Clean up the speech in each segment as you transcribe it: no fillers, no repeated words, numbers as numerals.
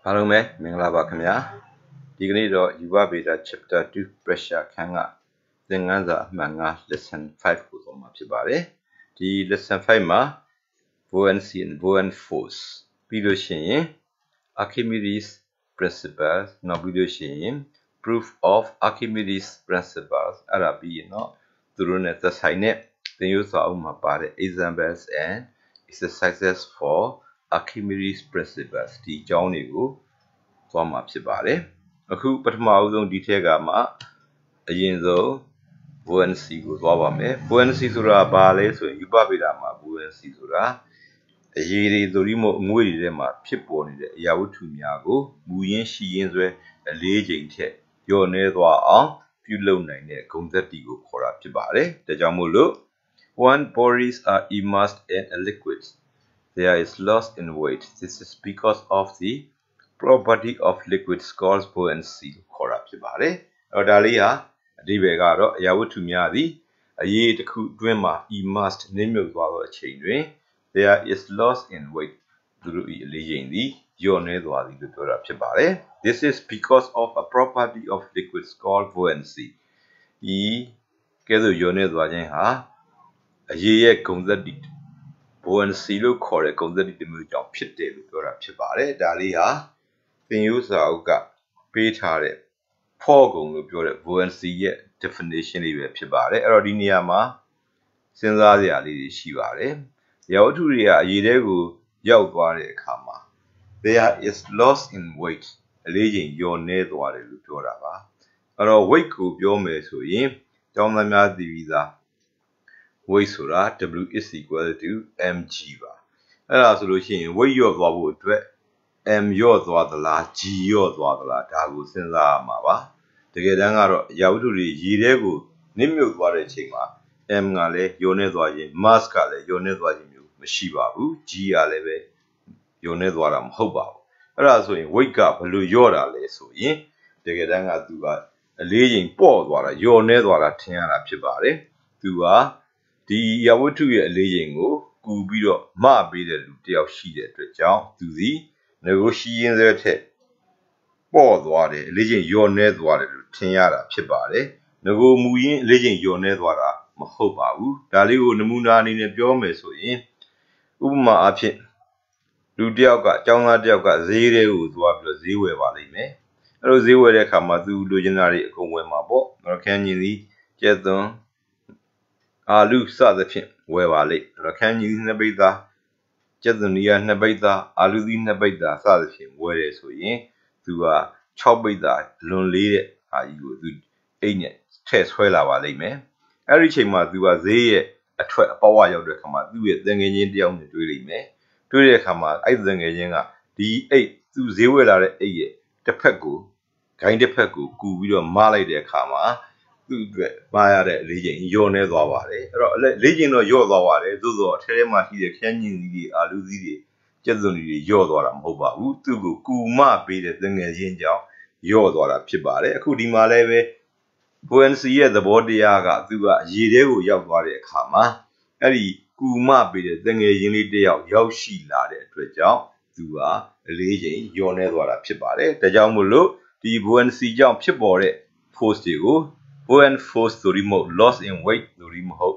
Hello, Minglaba Kamya. Dignido, Yuba Beta, Chapter 2, Pressure Kanga. Zenganza Manga, Lesson 5 goes on Mapibare. The Lesson 5 ma, buoyancy and buoyant force. Video Shin, Archimedes' principles, no video Shin, proof of Archimedes' principles, Arabi, no, Durun the sign, the use of Mapare, examples and exercises for Archimedes' principles. The Johnny go. သွားမှာဖြစ်ပါတယ်အခုပထမအဆုံးဒီထက်ကမှအရင်ဆုံး buoyancy ကိုသွားပါမယ် buoyancy ဆိုတာဘာလဲဆိုရင်ယူပဗေဒမှာ buoyancy ဆိုတာအရေတွေသို့ဒီမို့အငွေ့တွေထဲမှာဖြစ်ပေါ်နေတဲ့အရာဝတ္ထုများကိုမူရင်းရှိရင်းဆွဲအလေးချိန်ထက်လျော့နည်းသွားအောင်ပြုလုပ်နိုင်တဲ့ဂုဏ်သတ္တိကိုခေါ်တာဖြစ်ပါတယ်ဒါကြောင့်မို့လို့ when bodies are immersed in a liquid there is loss in weight this is because of the property of liquids called buoyancy ခေါ်တာဖြစ်ပါတယ်အဲ့တော့ဒါလေးဟာအဓိပ္ပာယ်ကတော့အရာဝတ္ထုများသည်အရေးတစ်ခုအတွင်းမှာ immersed နစ်မြုပ်သွားသောအချိန်တွင် there is loss in weight သူတို့၏အလေးချိန်သည်လျော့နည်းသွားသည်လို့ပြောတာဖြစ်ပါတယ် this is because of a property of liquids called buoyancy ဤကဲ့သို့လျော့နည်းသွားခြင်းဟာအရေးရဲ့ဂုဏ်သတ္တိ buoyancy လို့ခေါ်တဲ့ဂုဏ်သတ္တိတစ်မျိုးကြောင့်ဖြစ်တယ်လို့ပြောတာဖြစ်ပါတယ်ဒါလေးဟာသင်ယူစာအုပ်ကပေးထားတဲ့ဖော့ကုံလို့ပြောတဲ့ buoyancy ရဲ့ definition လေးပဲဖြစ်ပါတယ်အဲ့တော့ဒီနေရာမှာစဉ်းစားစရာလေးတွေရှိပါတယ်ရာဝတ္ထုတွေကအရေးတဲကိုရောက်သွားတဲ့အခါမှာ there is loss in weight အလေးချိန်လျော့နည်းသွားတယ်လို့ပြောတာပါအဲ့တော့ weight ကိုပြောမယ်ဆိုရင်ကျောင်းသားများသိပြီးသား weight ဆိုတာ W is equal to mg ပါအဲ့ဒါဆိုလို့ရှိရင် weight လျော့သွားဖို့အတွက်M လျော့သွားသလား G လျော့သွားသလားဒါကိုစဉ်းစားရမှာပါတကယ်တမ်းကတော့ရာဝတ္ထုတွေရေထဲကိုနစ်မြုပ်သွားတဲ့အချိန်မှာ M ကလည်းလျော့နေသွားခြင်း mass ကလည်းလျော့နေသွားခြင်းမျိုးမရှိပါဘူး G ကလည်းပဲလျော့နေသွားတာမဟုတ်ပါဘူးအဲ့ဒါဆိုရင် weight ကဘယ်လိုလျော့တာလဲဆိုရင်တကယ်တမ်းကသူကအလေးချိန်ပေါ့သွားတာလျော့နေသွားတာထင်ရတာဖြစ်ပါတယ်သူကဒီရာဝတ္ထုရဲ့အလေးချိန်ကိုကူပြီးတော့မပေးတဲ့လူတယောက်ရှိတဲ့အတွက်ကြောင့်သူစီငကိုရှိရင်းစဲထက်ပေါ့သွားတယ်အလေးချိန်လျော့နေသွားတယ်လို့ထင်ရတာဖြစ်ပါတယ်ငကိုမူရင်းအလေးချိန်လျော့နေသွားတာမဟုတ်ပါဘူးဒါလေးကိုနမူနာအနေနဲ့ပြောမယ်ဆိုရင်ဥပမာအဖြစ်လူတယောက်ကအကြောင်းသားတယောက်ကဈေးတွေကိုသွားပြီးတော့ဈေးဝယ်ပါလိမ့်မယ်အဲ့လိုဈေးဝယ်တဲ့အခါမှာသူလိုချင်တာတွေအကုန်ဝယ်မှာပေါ့ခန်းကြီးစီကျက်သွန်းအာလူစသဖြင့်ဝယ်ပါလိမ့်ခန်းကြီးနှစ်ပိတ်သားကျက်သွန်းနီးယားနှစ်ပိတ်သားအာလူသီးနှစ်ပိတ်သားစသဖြင့်ဝယ်တယ်ဆိုရင်သူက6ပိတ်သားလွန်လေးတဲ့ဟာကြီးကိုသူအိတ်နဲ့ထည့်ဆွဲလာပါလိမ့်မယ်အဲ့ဒီချိန်မှာသူကဈေးရဲ့အထွက်အပေါက်ဝရောက်တဲ့အခါမှာသူ့ရဲ့တန်ငယ်ချင်းတယောက်နဲ့တွေ့လိမ့်မယ်တွေ့တဲ့အခါမှာအဲ့တန်ငယ်ချင်းကဒီအိတ်သူဈေးဝယ်လာတဲ့အိတ်ရဲ့တစ်ဖက်ကိုဂိုင်းတစ်ဖက်ကိုကူပြီးတော့မလိုက်တဲ့အခါမှာသူ့အတွက်မှားရတဲ့အလေးချိန်ညော့နေသွားပါတယ်အဲ့တော့အလေးချိန်တော့ညော့သွားပါတယ်သို့သောအထဲထဲမှာရှိတဲ့ခရမ်းညင်ကြီးတွေအာလူသီးတွေကျက်သွန်တွေညော့သွားတာမဟုတ်ပါဘူးသူ့ကိုကူမပေးတဲ့တငယ်ချင်းကြောင့်ညော့သွားတာဖြစ်ပါတယ်အခုဒီမှာလည်းပဲ buoyancy ရဲ့သဘောတရားကသူကရေထဲကိုရောက်သွားတဲ့အခါမှာအဲ့ဒီကူမပေးတဲ့တငယ်ချင်းလေးတယောက်ရောက်ရှိလာတဲ့အတွက်ကြောင့်သူကအလေးချိန်ညော့နေသွားတာဖြစ်ပါတယ်ဒါကြောင့်မို့လို့ဒီ buoyancy ကြောင့်ဖြစ်ပေါ်တဲ့ force တွေကိုbuoyant force ဆိုပြီးမဟုတ် loss in weight ဆိုပြီးမဟုတ်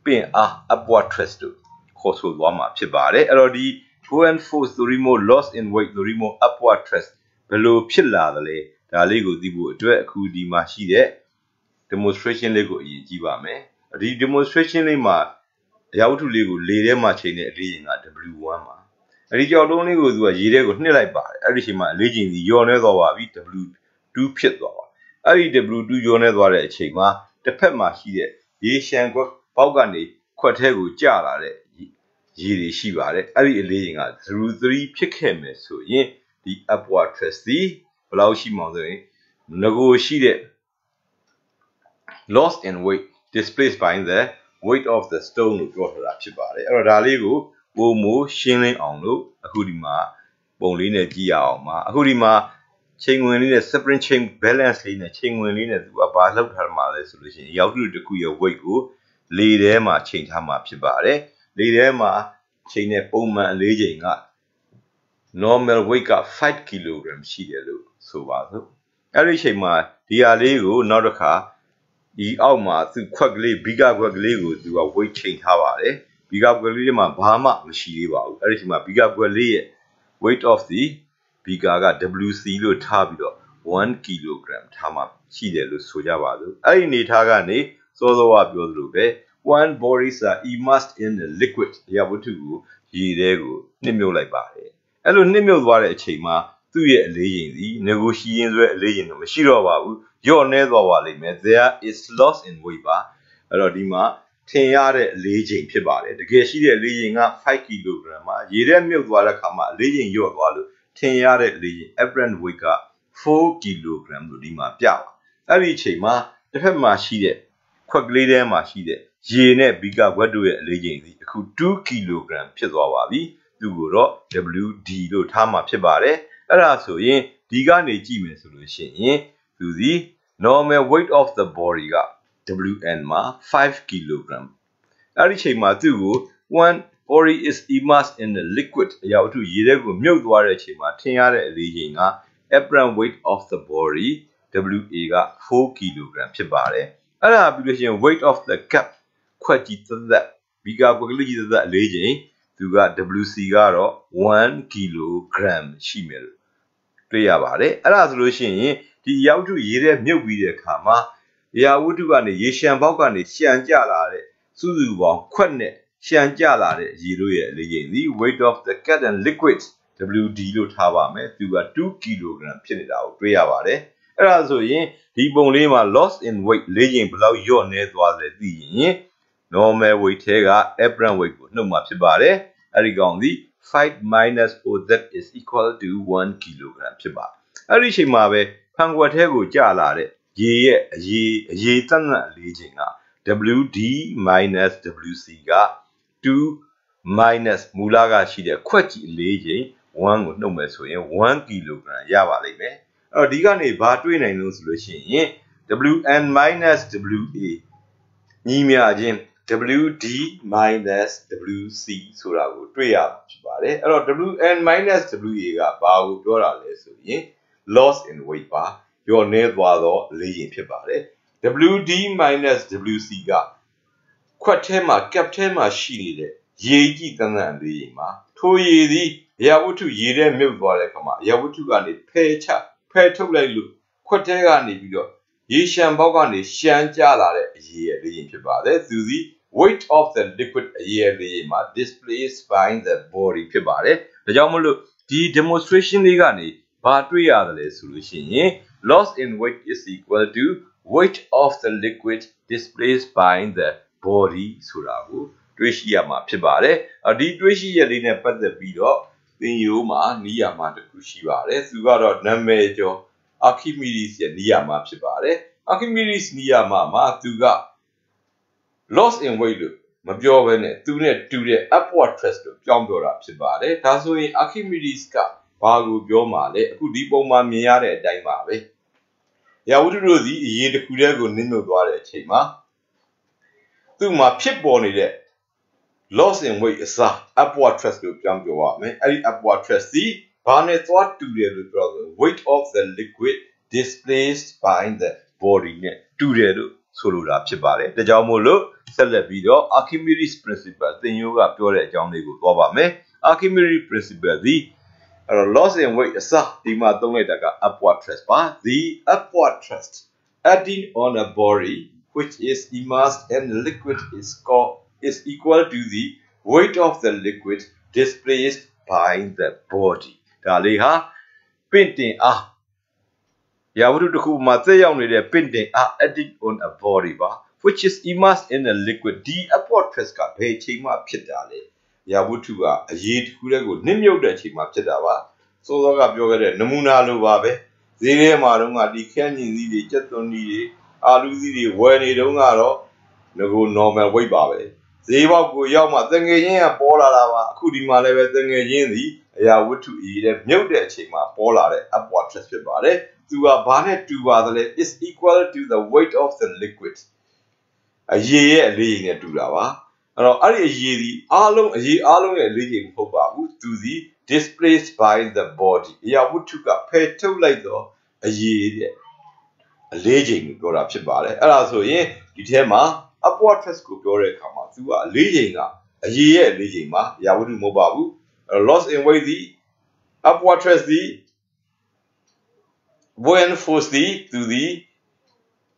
ပင်အား upward thrust တို့ခေါ်ဆိုသွားမှာဖြစ်ပါတယ်အဲ့တော့ဒီ buoyant force ဆိုပြီးမဟုတ် loss in weight ဆိုပြီးမဟုတ် upward thrust ဘယ်လိုဖြစ်လာသလဲဒါလေးကိုသိဖို့အတွက်အခုဒီမှာရှိတဲ့ demonstration လေးကိုအရင်ကြည့်ပါမယ်ဒီ demonstration လေးမှာအရာဝတ္ထုလေးကိုလေထဲမှာချိန်တဲ့အလေးချိန်က W1 ပါအဲ့ဒီကြောက်လုံးလေးကိုသူကရေထဲကိုနှစ်လိုက်ပါတယ်အဲ့ဒီချိန်မှာအလေးချိန်ကြီးညော့နေသွားပါပြီ W2 ဖြစ်သွားပါအဲ့ဒီ W2 ညော့နေသွားတဲ့အချိန်မှာတစ်ဖက်မှာရှိတဲ့ရေရှမ်းကွက်ပေါက်ကနေခွက်ထဲကိုကျလာတဲ့ရေတွေရှိပါတယ်အဲ့ဒီအလေးချိန်က 0.3 ဖြစ်ခဲ့မယ်ဆိုရင်ဒီ upward thrust ဒီဘယ်လောက်ရှိမှောင်ဆိုရင်ငကိုရှိတဲ့ lost in weight displaced by the weight of the stone လို့ပြောထားတာဖြစ်ပါတယ်အဲ့တော့ဒါလေးကိုပုံမိုးရှင်းလင်းအောင်လို့အခုဒီမှာပုံလေးနဲ့ကြည့်ရအောင်ပါအခုဒီမှာချိန်ဝင်လေးနဲ့ spring chain balance လေးနဲ့ချိန်ဝင်လေးနဲ့သူကဘာလောက်ထားမှာလဲဆိုလို့ရှိရင်ရောက်တူတစ်ခုရဲ့ weight ကိုလေထဲမှာချိန်ထားမှာဖြစ်ပါတယ်လေထဲမှာချိန်တဲ့ပုံမှန်အလေးချိန်က normal weight က5 kg ရှိတယ်လို့ဆိုပါစို့အဲ့ဒီအချိန်မှာဒီဟာလေးကိုနောက်တစ်ခါဒီအောက်မှာသူခွက်ကလေးဘီဂါခွက်ကလေးကိုသူက weight ချိန်ထားပါတယ်ဘီဂါခွက်လေးမှာဘာမှမရှိသေးပါဘူးအဲ့ဒီအချိန်မှာဘီဂါခွက်လေးရဲ့ weight of the ဘီဂါက WC လို့ထားပြီးတော့1 kg ထားမှရှိတယ်လို့ဆိုကြပါစို့အဲ့ဒီအနေထားကနေစောစောကပြောသလိုပဲone bodies are immersed in the liquid အရာဝတ္ထုကိုရေထဲကိုနှစ်မြုပ်လိုက်ပါတယ်အဲ့လိုနှစ်မြုပ်သွားတဲ့အချိန်မှာသူ့ရဲ့အလေးချိန်စီငကိုရှိရင်းဆိုတဲ့အလေးချိန်တော့မရှိတော့ပါဘူးညော့နှဲသွားပါလိမ့်မယ် there is loss in weight ပါအဲ့တော့ဒီမှာထင်ရတဲ့အလေးချိန်ဖြစ်ပါတယ်တကယ်ရှိတဲ့အလေးချိန်က5 kg မှာရေထဲမြုပ်သွားတဲ့အခါမှာအလေးချိန်ညော့သွားလို့ထင်ရတဲ့အလေးချိန် apparent weight က4 kg လို့ဒီမှာပြပါအဲ့ဒီအချိန်မှာတစ်ဖက်မှာရှိတဲ့ခွက်ကလေးထဲမှာရှိတဲ့ရေနဲ့ဘီကာခွက်တို့ရဲ့အလေးချိန်စီအခု2 kg ဖြစ်သွားပါပြီသူ့ကိုတော့ WD လို့ထားမှာဖြစ်ပါတယ်အဲ့ဒါဆိုရင်ဒီကနေကြည့်မယ်ဆိုလို့ရှိရင်သူစီ normal weight of the body က WN မှာ5 kg အဲ့ဒီချိန်မှာသူ့ကို1 body is immersed in the liquid အရာဝတ္ထုရေထဲကိုမြုပ်သွားတဲ့အချိန်မှာထင်ရတဲ့အလေးချိန်က apparent weight of the body WA က4 kg ဖြစ်ပါတယ်အဲ့ဒါပြီးလို့ရှိရင် weight of the cup ခွက်ကြီးသက်ဘီကာခွက်ကလေးကြီးသက်အလေးချိန်သူက WC ကတော့1 kg ရှိမယ်လို့တွေ့ရပါတယ်အဲ့ဒါဆိုလို့ရှိရင်ဒီအရာဝတ္ထုရေထဲမြုပ်ပြီးတဲ့အခါမှာအရာဝတ္ထုကနေရေရှမ်းပေါက်ကနေရှမ်းကျလာတဲ့စုစုပေါင်းခွက်နဲ့ရှမ်းကျလာတဲ့ရေတို့ရဲ့အလေးချိန်ဒီ weight of the cat and liquid WD လို့ထားပါမယ်သူက2 kg ဖြစ်နေတာကိုတွေ့ရပါတယ်အဲ့ဒါဆိုရင်ဒီပုံလေးမှာ loss in weight လေးချိန်ဘယ်လောက်လျော့နေသွားလဲသိရင် normal weight ထဲက apparent weight ကိုနှုတ်မှာဖြစ်ပါတယ်အဲ့ဒီကောင်ဒီ5 minus OZ is equal to 1 kg ဖြစ်ပါအဲ့ဒီအချိန်မှာပဲဖန်ခွက်ထဲကိုကျလာတဲ့ရေရဲ့အရေတန်းအလေးချိန်က WD minus WC က2 minus မူလကရှိတဲ့ခွက်ကြီးအလေးချိန်1ကိုနှုတ်မယ်ဆိုရင်1 kg ရပါလိမ့်မယ်အဲ့တော့ဒီကနေဘာတွေးနိုင်လို့ဆိုလို့ရှိရင် WN minus WA ညီမျှခြင်း WD minus WC ဆိုတာကိုတွေ့ရမှာဖြစ်ပါတယ်အဲ့တော့ WN minus WA ကဘာကိုပြောတာလဲဆိုရင် loss in weight ပါလျော့နည်းသွားသောအလေးချိန်ဖြစ်ပါတယ် WD minus WC ကခွက်ထဲမှာ cap ထဲမှာရှိနေတဲ့ရေကြီးတန်းတန်းလေးချိန်မှာထိုရေသည်အရာဝတ္ထုရေထဲမြုပ်သွားတဲ့အခါမှာအရာဝတ္ထုကနေဖယ်ထုတ်လိုက်လို့ခွက်ထဲကနေပြီးတော့ရေရှမ်းပေါက်ကနေရှမ်းကျလာတဲ့အရေအလေးချိန်ဖြစ်ပါတယ်သူသည် weight of the liquid အရေအလေးမှာ displaced by the body ဖြစ်ပါတယ်ဒါကြောင့်မလို့ဒီ demonstration လေးကနေဘာတွေ့ရတယ်လဲဆိုလို့ရှိရင် loss in weight is equal to weight of the liquid displaced by the body ဆိုတာကိုတွေ့ရှိရမှာဖြစ်ပါတယ်ဒီတွေ့ရှိရလေးနဲ့ပတ်သက်ပြီးတော့သင်ရိုးမှာနီးရမှာတခုရှိပါတယ်သူကတော့နာမည်ကျော် Archimedes ရဲ့နီးရမှာဖြစ်ပါတယ် Archimedes နီးရမှာသူက loss in weight လို့မပြောဘဲနဲ့သူနဲ့တူတဲ့ upward thrust လို့ပြောင်းပြောတာဖြစ်ပါတယ်ဒါဆိုရင် Archimedes ကဘာကိုပြောမှာလဲအခုဒီပုံမှာမြင်ရတဲ့အတိုင်းပါပဲရာဝတ္ထုတို့သည်အရေတစ်ခုတည်းကိုနစ်မြုပ်သွားတဲ့အချိန်မှာသူ့မှာဖြစ်ပေါ်နေတဲ့ loss in weight အစား upward thrust လို့ပြောင်းပြောရမယ်အဲ့ဒီ upward thrust ဒီဘာနဲ့သွားတူတယ်လို့ပြောဆို weight of the liquid displaced by the body နဲ့တူတယ်လို့ဆိုလိုတာဖြစ်ပါတယ်ဒါကြောင့်မို့လို့ဆက်လက်ပြီးတော့ Archimedes principle သင်ရိုးကပြောတဲ့အကြောင်းလေးကိုသွားပါမယ် Archimedes principle ဒီloss in weight အစားဒီမှာသုံးလိုက်တာက upward thrust ပါ the upward thrust acting on a body which is immersed in liquid is equal to the weight of the liquid displaced by the body ဒါလေးဟာပင့်တင်အားရာဝတ္ထုတစ်ခုမှာသက်ရောက်နေတဲ့ပင့်တင်အား acting on a body ပါ which is immersed in a liquid ဒီ upward thrust ကဘယ်အချိန်မှဖြစ်တာလဲရာဝတ္ထုကအရေတစ်ခုတည်းကိုနစ်မြုပ်တဲ့အချိန်မှာဖြစ်တာပါစောစောကပြောခဲ့တဲ့နမူနာလိုပါပဲဈေးထဲမှာတော့ဒီခန့်ညင်စည်းတွေကြက်သွန်ကြီးတွေအာလူစည်းတွေဝယ်နေတုန်းကတော့ငကို normal weight ပါပဲဈေးပေါက်ကိုရောက်မှတငယ်ချင်းကပေါ်လာတာပါအခုဒီမှာလည်းပဲတငယ်ချင်းစီအရာဝတ္ထုအရေထဲမြုပ်တဲ့အချိန်မှာပေါ်လာတဲ့ upward thrust ဖြစ်ပါတယ်သူကဘာနဲ့တူပါသလဲ is equal to the weight of the liquid အရေရဲ့အလေးနဲ့တူတာပါ Alors, ari ye along a leading hobabu to the displaced by the body. Yabutuka pay to like a ye a leading go up chibale. Also, ye, ditema, upward fresco gore kama through a leading a ye leading ma, Yabudu mobabu, a loss in way the upward trust the buoyant force the to the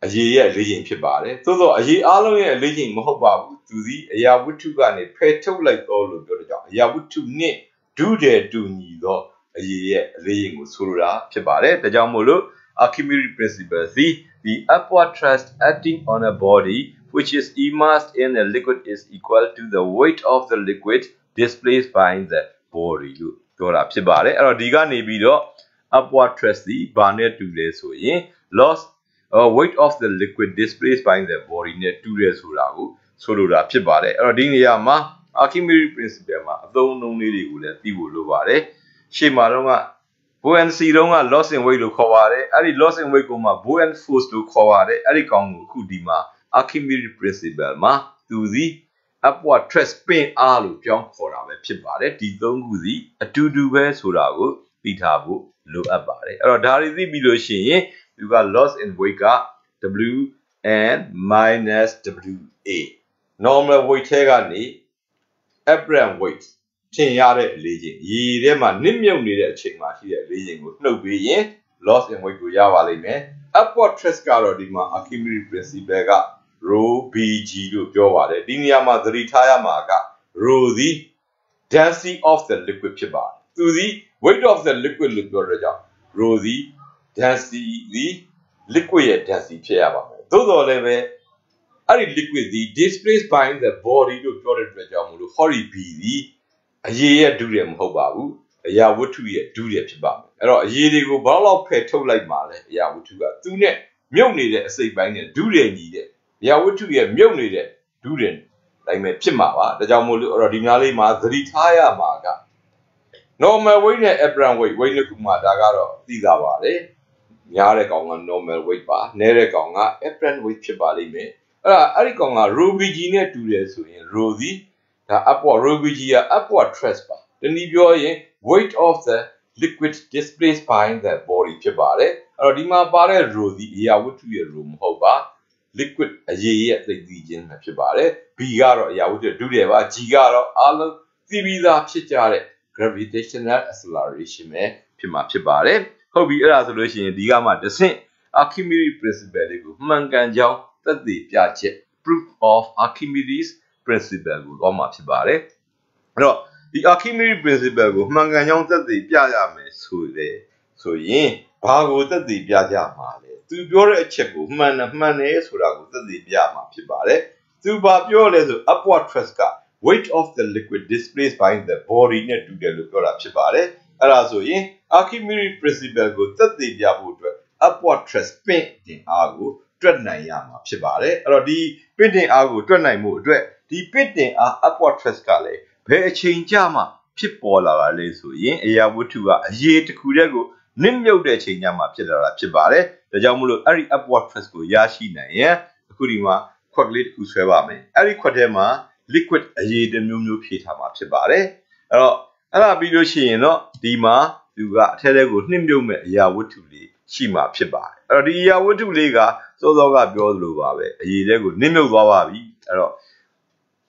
a year leading pibare. Todo a ye along a leading mobabu to the Yabutu gane peto like all of your job. Yabutu ne do there do neither a year leading Surura pibare. The Jamolo accumulated principle. The upward thrust acting on a body which is immersed in a liquid is equal to the weight of the liquid displaced by the body. Dora pibare. Diga nebido upward thrust the barnet to less so ye lost weight of the liquid displaced by the body net 2 ရဲဆိုတာကိုဆိုလိုတာဖြစ်ပါတယ်အဲ့တော့ဒီနေရာမှာ Archimedes principle မှာအသုံးအနှုန်းလေးတွေကိုလည်းသိဖို့လိုပါတယ်ရှေ့မှာတော့က buoyancy တုန်းက loss in weight လို့ခေါ်ပါတယ်အဲ့ဒီ loss in weight ကိုမှ buoyant force လို့ခေါ်ပါတယ်အဲ့ဒီကောင်ကိုအခုဒီမှာ Archimedes principle မှာသူစီ upward thrust ပင်အားလို့ပြောင်းခေါ်တာပဲဖြစ်ပါတယ်ဒီသုံးခုစီအတူတူပဲဆိုတာကိုသိထားဖို့လိုအပ်ပါတယ်အဲ့တော့ဒါတွေသိပြီးလို့ရှိရင်you got loss in weight W and minus WA. Normal weight ထဲကနေ apparent weight ထင်ရတဲ့အလေးချိန်ရေထဲမှာနစ်မြုပ်နေတဲ့အချိန်မှာရှိတဲ့အလေးချိန်ကိုနှုတ်ပြီးရင် loss in weight ကိုရပါလိမ့်မယ် upward thrust ကတော့ဒီမှာ Archimedes principle က rho bg လို့ပြောပါတယ်ဒီနေရာမှာသတိထားရမှာက rho သည် density of the liquid ဖြစ်ပါတယ်သူသည် weight of the liquid လို့ပြောတဲ့ကြောင့် rho သည်density ဒီ liquid ရဲ့ density ဖြစ်ရပါမယ်သို့တော်လည်းပဲအဲ့ဒီ liquid ဒီ displaced by the body လို့ပြောတဲ့အတွက်ကြောင့်မလို့ hori b ဒီအရေရဲ့ဒုရမဟုတ်ပါဘူးအရာဝတ္ထုရဲ့ဒုရဖြစ်ပါမယ်အဲ့တော့အရေတွေကိုဘာလို့ဖယ်ထုတ်လိုက်မှာလဲအရာဝတ္ထုကသူနဲ့မြုပ်နေတဲ့အစိတ်ပိုင်းနဲ့ဒုရညီတဲ့အရာဝတ္ထုရဲ့မြုပ်နေတဲ့ဒုရတိုင်းပဲဖြစ်မှာပါဒါကြောင့်မို့လို့အဲ့တော့ဒီများလေးမှာသတိထားရမှာက normal weight နဲ့ apparent weight နှစ်ခုမှာဒါကတော့သိတာပါတယ်များတဲ့ကောင်က normal weight ပါနည်းတဲ့ကောင်က apparent weight ဖြစ်ပါလိမ့်မယ်အဲ့ဒီကောင်က rho bg နဲ့တူတယ်ဆိုရင် rho ဒီဒါ upward rho bg က upward thrust ပါတနည်းပြောရင် weight of the liquid displaced by the body ဖြစ်ပါတယ်အဲ့တော့ဒီမှာပါတဲ့ rho ဒီအရာဝတ္ထုရဲ့ rho မဟုတ်ပါ liquid အရေရဲ့သိသိချင်းပဲဖြစ်ပါတယ် b ကတော့အရာဝတ္ထုဒုတိယပါ g ကတော့အားလုံးသိပြီးသားဖြစ်ကြတဲ့ gravitational acceleration ပဲဖြစ်မှာဖြစ်ပါတယ်ဟုတ်ပြီအဲ့ဒါဆိုလို့ရှိရင်ဒီကမှတစ်ဆင့် Archimedes principle လေးကိုမှန်ကန်ကြောင်းသက်သေပြချက် proof of Archimedes principle ကိုတော့မှာဖြစ်ပါတယ်အဲ့တော့ဒီ Archimedes principle ကိုမှန်ကန်ကြောင်းသက်သေပြရမယ်ဆိုရင်ဘာကိုသက်သေပြကြမှာလဲသူပြောတဲ့အချက်ကိုမှန်တယ်ဆိုတာကိုသက်သေပြမှာဖြစ်ပါတယ်သူဘာပြောလဲဆို upward thrust က weight of the liquid displaced by the body နဲ့တူတယ်လို့ပြောတာဖြစ်ပါတယ်အဲ့ဒါဆိုရင် Archimedes principle ကိုသက်သေပြဖို့အတွက် upward thrust ပင့်တင်အားကိုတွက်နိုင်ရမှာဖြစ်ပါတယ်အဲ့တော့ဒီပင့်တင်အားကိုတွက်နိုင်မှုအတွက်ဒီပင့်တင်အား upward thrust ကလည်းဘယ်အချိန်ကြမှဖြစ်ပေါ်လာတာလဲဆိုရင်အရာဝတ္ထုကအရေတစ်ခုတည်းကိုနစ်မြုပ်တဲ့အချိန်ကြမှဖြစ်လာတာဖြစ်ပါတယ်ဒါကြောင့်မို့လို့အဲ့ဒီ upward thrust ကိုရရှိနိုင်ရင်အခုဒီမှာခွက်ကလေးတစ်ခုဆွဲပါမယ်အဲ့ဒီခွက်ထဲမှာ liquid အရေတစ်မျိုးဖြည့်ထားမှာဖြစ်ပါတယ်အဲ့တော့အဲ့ဒါပြီးလို့ရှိရင်တော့ဒီမှာသူကအထဲထဲကိုနှိမ့်မြုပ်မဲ့အရာဝတ္ထုလေးရှိမှာဖြစ်ပါတယ်အဲ့တော့ဒီအရာဝတ္ထုလေးကစောစောကပြောသလိုပါပဲအရေထဲကိုနှိမ့်မြုပ်သွားပါပြီအဲ့တော့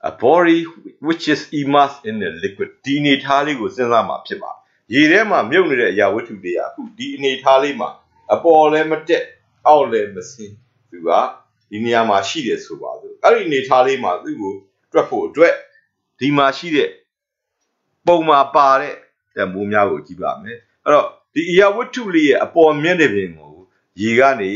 a body which is immersed in a liquid ဒီအနေထားလေးကိုစဉ်းစားမှာဖြစ်ပါတယ်ရေထဲမှာမြုပ်နေတဲ့အရာဝတ္ထုတွေကအခုဒီအနေထားလေးမှာအပေါ်လည်းမတက်အောက်လည်းမဆင်းသူကဒီနေရာမှာရှိတယ်ဆိုပါစို့အဲ့ဒီအနေထားလေးမှာသူ့ကိုတွက်ဖို့အတွက်ဒီမှာရှိတဲ့ပုံမှာပါတဲ့တမိုးများကိုကြည့်ပါမယ်အဲ့တော့ဒီအရာဝတ္ထုလေးရဲ့အပေါ်မျက်နှာပြင်ကိုရေကနေ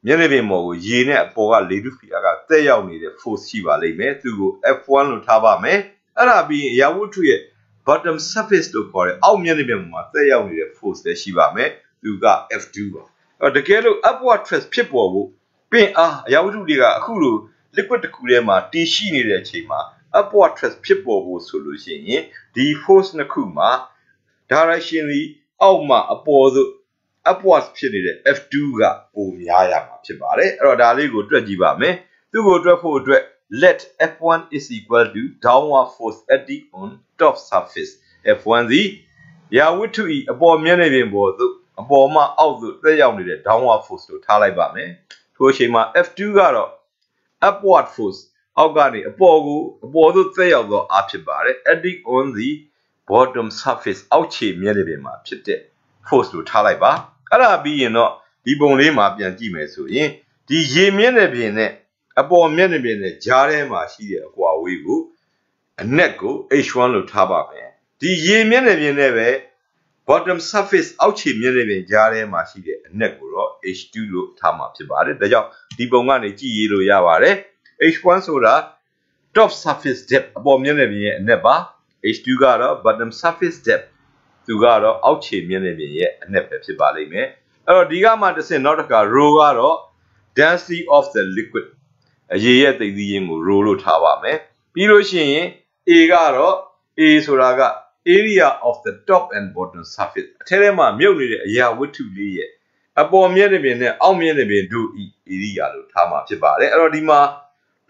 မျက်နှာပြင်ပေါ်ကိုရေနဲ့အပေါ်ကလေထုဖိအားကတက်ရောက်နေတဲ့ force ရှိပါလိမ့်မယ်သူကို F1 လို့ထားပါမယ်အဲ့ဒါပြီးရင်အရာဝတ္ထုရဲ့ bottom surface လို့ခေါ်တဲ့အောက်မျက်နှာပြင်မှာတက်ရောက်နေတဲ့ force လည်းရှိပါမယ်သူက F2 ပါအဲ့တော့တကယ်လို့ upward thrust ဖြစ်ပေါ်ဖို့ပင်အားအရာဝတ္ထုတွေကအခုလို liquid တစ်ခုထဲမှာတည်ရှိနေတဲ့အချိန်မှာ upward thrust ဖြစ်ပေါ်ဖို့ဆိုလို့ရှိရင်ဒီ force နှစ်ခုမှာ direction ဒီအောက်မှာအပေါ်သို့ upwards ဖြစ်နေတဲ့ F2 ကပိုများရမှာဖြစ်ပါတယ်အဲ့တော့ဒါလေးကိုတွက်ကြည့်ပါမယ်သူ့ကိုတွက်ဖို့အတွက် let F1 is equal to downward force acting on top surface F1 သည်ရာဝတ္ထု၏အပေါ်မျက်နှာပြင်ပေါ်သို့အပေါ်မှအောက်သို့တက်ရောက်နေတဲ့ downward force ကိုထားလိုက်ပါမယ်ထိုအချိန်မှာ F2 ကတော့ upward force အောက်ကနေအပေါ်သို့တက်ရောက်သောအားဖြစ်ပါတယ် acting on the bottom surface အောက်ခြေမျက်နှာပြင်မှာဖြစ်တဲ့ force ကိုထားလိုက်ပါအဲ့ဒါပြီးရင်တော့ဒီပုံလေးမှာပြန်ကြည့်မယ်ဆိုရင်ဒီရေမျက်နှာပြင်နဲ့အပေါ်မျက်နှာပြင်နဲ့ကြားထဲမှာရှိတဲ့အကွာအဝေးကိုအနက်ကို h1 လို့ထားပါမယ်ဒီရေမျက်နှာပြင်နဲ့ပဲ bottom surface အောက်ခြေမျက်နှာပြင်ကြားထဲမှာရှိတဲ့အနက်ကိုတော့ h2 လို့ထားမှာဖြစ်ပါတယ်ဒါကြောင့်ဒီပုံကနေကြည့်ရလို့ရပါတယ် h1 ဆိုတာ top surface depth အပေါ်မျက်နှာပြင်ရဲ့အနက်ပါ h2 ကတော့ bottom surface depth သူကတော့အောက်ခြေမျက်နှာပြင်ရဲ့အနက်ပဲဖြစ်ပါလိမ့်မယ်အဲ့တော့ဒီကမှတစ်ဆင့်နောက်တစ်ခါ rho ကတော့ density of the liquid အရေရဲ့သိပ်သည်းခြင်းကို rho လို့ထားပါမယ်ပြီးလို့ရှိရင် a ကတော့ a ဆိုတာက area of the top and bottom surface အထက်ထဲမှာမြုပ်နေတဲ့အရာဝတ္ထုလေးရဲ့အပေါ်မျက်နှာပြင်နဲ့အောက်မျက်နှာပြင်တို့ area လို့ထားမှာဖြစ်ပါတယ်အဲ့တော့ဒီမှာ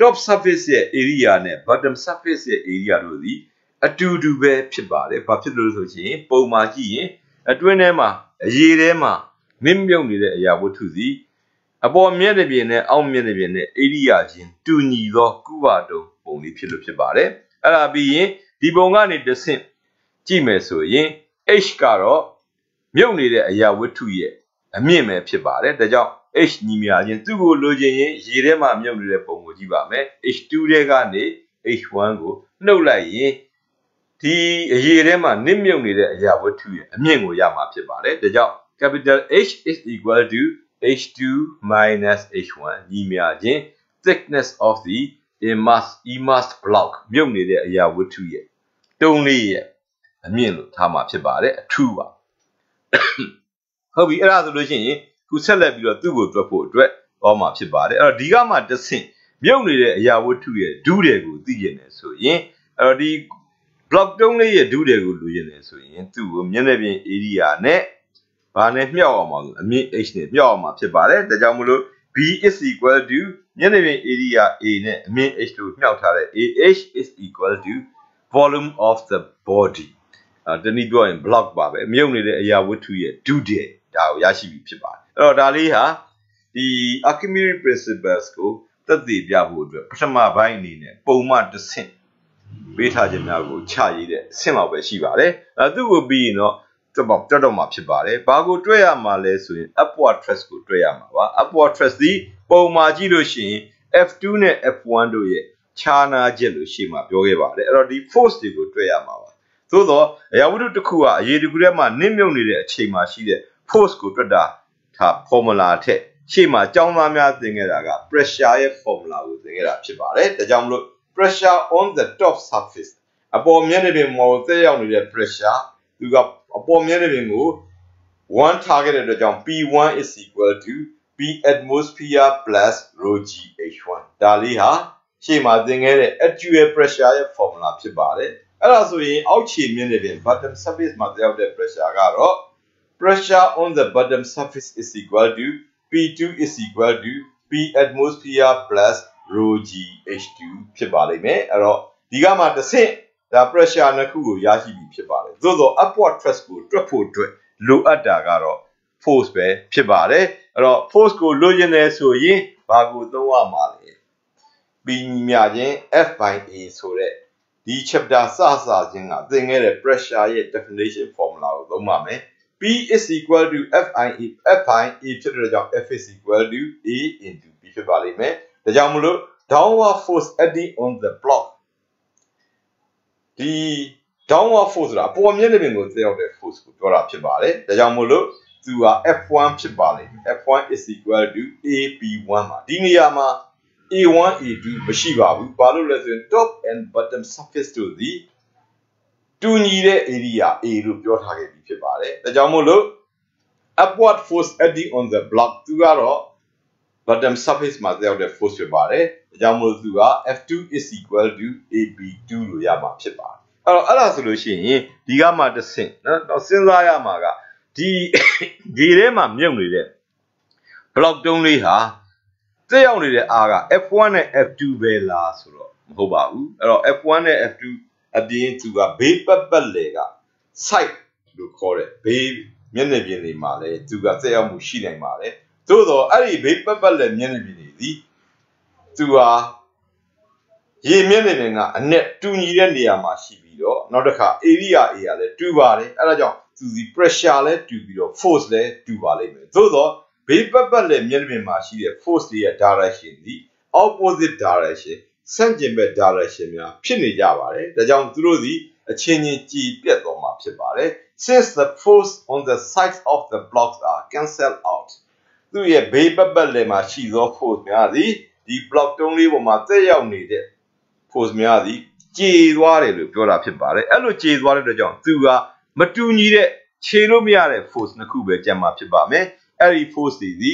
top surface ရဲ့ area နဲ့ bottom surface ရဲ့ area တို့သည်အတူတူပဲဖြစ်ပါတယ်ဘာဖြစ်လို့လဲဆိုရင်ပုံမှာကြည့်ရင်အတွင်းထဲမှာအရေထဲမှာမြုပ်နေတဲ့အရာဝတ္ထုစီအပေါ်မျက်နှာပြင်နဲ့အောက်မျက်နှာပြင်နဲ့ area ချင်းတူညီသောကုဗတုံပုံလေးဖြစ်လို့ဖြစ်ပါတယ်အဲ့ဒါပြီးရင်ဒီပုံကနေတစ်ဆင့်ကြည့်မယ်ဆိုရင် h ကတော့မြုပ်နေတဲ့အရာဝတ္ထုရဲ့အမြင့်ပဲဖြစ်ပါတယ်ဒါကြောင့် h ညီမျှခြင်းသူ့ကိုလိုချင်ရင်ရေထဲမှာမြုပ်နေတဲ့ပုံကိုကြည့်ပါမယ် h2 ထဲကနေ h1 ကိုနှုတ်လိုက်ရင်ဒီအရေထဲမှာနစ်မြုပ်နေတဲ့အရာဝတ္ထုရဲ့အမြင့်ကိုရမှာဖြစ်ပါတယ်ဒါကြောင့် capital H is equal to h2 minus h1 ညီမျှခြင်း thickness of the immersed block မြုပ်နေတဲ့အရာဝတ္ထုရဲ့တုံးလေးရဲ့အမြင့်လို့ထားမှာဖြစ်ပါတယ်အထူးပါဟုတ်ပြီအဲ့ဒါဆိုလို့ရှိရင်ခုဆက်လက်ပြီးတော့သူ့ကိုတွက်ဖို့အတွက်သွားမှာဖြစ်ပါတယ်အဲ့တော့ဒီကမှတစ်ဆင့်မြုပ်နေတဲ့အရာဝတ္ထုရဲ့ဒုတွေကိုသိကျင်တယ်ဆိုရင်အဲ့တော့ဒီ block တုံးလေးရဲ့ဒုတွေကိုလိုချင်တယ်ဆိုရင်သူ့ကိုမျက်နှာပြင် area နဲ့ဘာနဲ့မြှောက်အောင်ပါလို့အမြင့် h နဲ့မြှောက်အောင်မှာဖြစ်ပါတယ်ဒါကြောင့်မလို့ b is equal to မျက်နှာပြင် area a နဲ့အမြင့် h တို့မြှောက်ထားတဲ့ ah is equal to volume of the body တနည်းပြောရင် block ပါပဲမြုပ်နေတဲ့အရာဝတ္ထုရဲ့ဒုတွေဒါကိုရရှိပြီဖြစ်ပါတယ်အဲ့တော့ဒါလေးဟာဒီ Archimedes principles ကိုသက်သေပြဖို့အတွက်ပထမပိုင်းအနေနဲ့ပုံမှန်တစ်ဆင့်ပေးထားခြင်းများကိုချရေးတဲ့အဆင့်လောက်ပဲရှိပါတယ်သူ့ကိုပြီးရင်တော့တွက်တော့မှာဖြစ်ပါတယ်ဘာကိုတွက်ရမှာလဲဆိုရင် upward thrust ကိုတွက်ရမှာပါ upward thrust ဒီပုံမှာကြည့်လို့ရှိရင် F2 နဲ့ F1 တို့ရဲ့ခြားနာချက်လို့ရှေ့မှာပြောခဲ့ပါတယ်အဲ့တော့ဒီ force တွေကိုတွက်ရမှာပါသို့တော့အရာဝတ္ထုတစ်ခုကအရေတစ်ခုထဲမှာနစ်မြုပ်နေတဲ့အချိန်မှာရှိတဲ့ force ကိုတွက်တာဒါ formula ထက်ရှေ့မှာကျောင်းသားများသင်ခဲ့တာက pressure ရဲ့ formula ကိုသင်ခဲ့တာဖြစ်ပါတယ်ဒါကြောင့်မလို့ pressure on the top surface အပေါ်မျက်နှာပြင်မှာသက်ရောက်နေတဲ့ pressure သူကအပေါ်မျက်နှာပြင်ကို1ထားခဲ့တဲ့အတွက်ကြောင့် P1 is equal to P atmosphere plus rho g h1 ဒါလေးဟာရှေ့မှာသင်ခဲ့တဲ့ actual pressure ရဲ့ formula ဖြစ်ပါတယ်အဲ့ဒါဆိုရင်အောက်ခြေမျက်နှာပြင် bottom surface မှာသက်ရောက်တဲ့ pressure ကတော့ pressure on the bottom surface is equal to P2 is equal to P atmosphere plus rho g h2 ဖြစ်ပါလိမ့်မယ်အဲ့တော့ဒီကမှတစ်ဆင့်ဒါ pressure နှစ်ခုကိုရရှိပြီဖြစ်ပါတယ်သို့သော upward thrust ကိုတွက်ဖို့အတွက်လိုအပ်တာကတော့ force ပဲဖြစ်ပါတယ်အဲ့တော့ force ကိုလိုချင်တယ်ဆိုရင်ဘာကိုသုံးရမှာလဲပြီးမြခြင်း F/A ဆိုတဲ့ဒီ chapter စခြင်းကသင်ခဲ့တဲ့ pressure ရဲ့ definition formula ကိုသုံးပါမယ် P is equal to F/A ဖြစ်တဲ့ကြောင့် F is equal to A into P ဖြစ်ပါလိမ့်မယ်ဒါကြောင့်မလို့ downward force acting on the block ဒီ downward force ဆိုတာအပေါ်မျက်နှာပြင်ကိုသက်ရောက်တဲ့ force ကိုပြောတာဖြစ်ပါတယ်ဒါကြောင့်မို့လို့သူက F1 ဖြစ်ပါလိမ့်မယ် F1 is equal to AP1 ပါဒီနေရာမှာ A1 A2 မရှိပါဘူးဘာလို့လဲဆိုရင် top and bottom surface တို့သည်တူညီတဲ့ area A လို့ပြောထားခဲ့ပြီးဖြစ်ပါတယ်ဒါကြောင့်မို့လို့ upward force acting on the block သူကတော့ bottom surface မှာသက်ရောက်တဲ့ force ဖြစ်ပါတယ်ဒါကြောင့်မို့လို့သူက F2 is equal to AB2 လို့ရမှာဖြစ်ပါတယ်အဲ့ဒါဆိုလို့ရှိရင်ဒီကမှတစ်ဆင့်နော်တော့စဉ်းစားရမှာကဒီရေထဲမှာမြုပ်နေတဲ့ block တုံးလေးဟာ这样的啊个 F1 နဲ့ F2 ပဲလားဆိုတော့မဟုတ်ပါဘူးအဲ့တော့ F1 နဲ့ F2 အပြင်သူကဘေးပတ်ပတ်လေက site လို့ခေါ်တယ်ဘေးမျက်နှာပြင်တွေမှာလည်းသူကတက်ရောက်မှုရှိနိုင်ပါတယ်သို့တော့အဲ့ဒီဘေးပတ်ပတ်လေမျက်နှာပြင်တွေဒီသူဟာရေမျက်နှာပြင်ကအနက်တူညီတဲ့နေရာမှာရှိပြီးတော့နောက်တစ်ခါ area A ကလည်းတူပါတယ်အဲ့ဒါကြောင့်သူဒီ pressure လည်းတူပြီးတော့ force လည်းတူပါလိမ့်မယ်သို့တော့ဘေးပတ်ပတ်လေမျက်နှာပြင်မှာရှိတဲ့ force တွေရဲ့ direction ဒီ opposite direction ဆန့်ကျင်ဘက် direction များဖြစ်နေကြပါတယ်ဒါကြောင့်သူတို့ဒီအချင်းချင်းကြည်ပြတ်သွားမှာဖြစ်ပါတယ် since the force on the sides of the blocks are cancelled out သူရဲ့ဘေးပတ်ပတ်လေမှာရှိသော force များသည်ဒီ block တုံးလေးပေါ်မှာတက်ရောက်နေတဲ့ force များသည်ကျေသွားတယ်လို့ပြောတာဖြစ်ပါတယ်အဲ့လိုကျေသွားတဲ့အတွက်ကြောင့်သူကမတူညီတဲ့ခြေလို့မရတဲ့ force နှစ်ခုပဲကျန်မှာဖြစ်ပါမယ်အဲ့ဒီ force တွေဒီ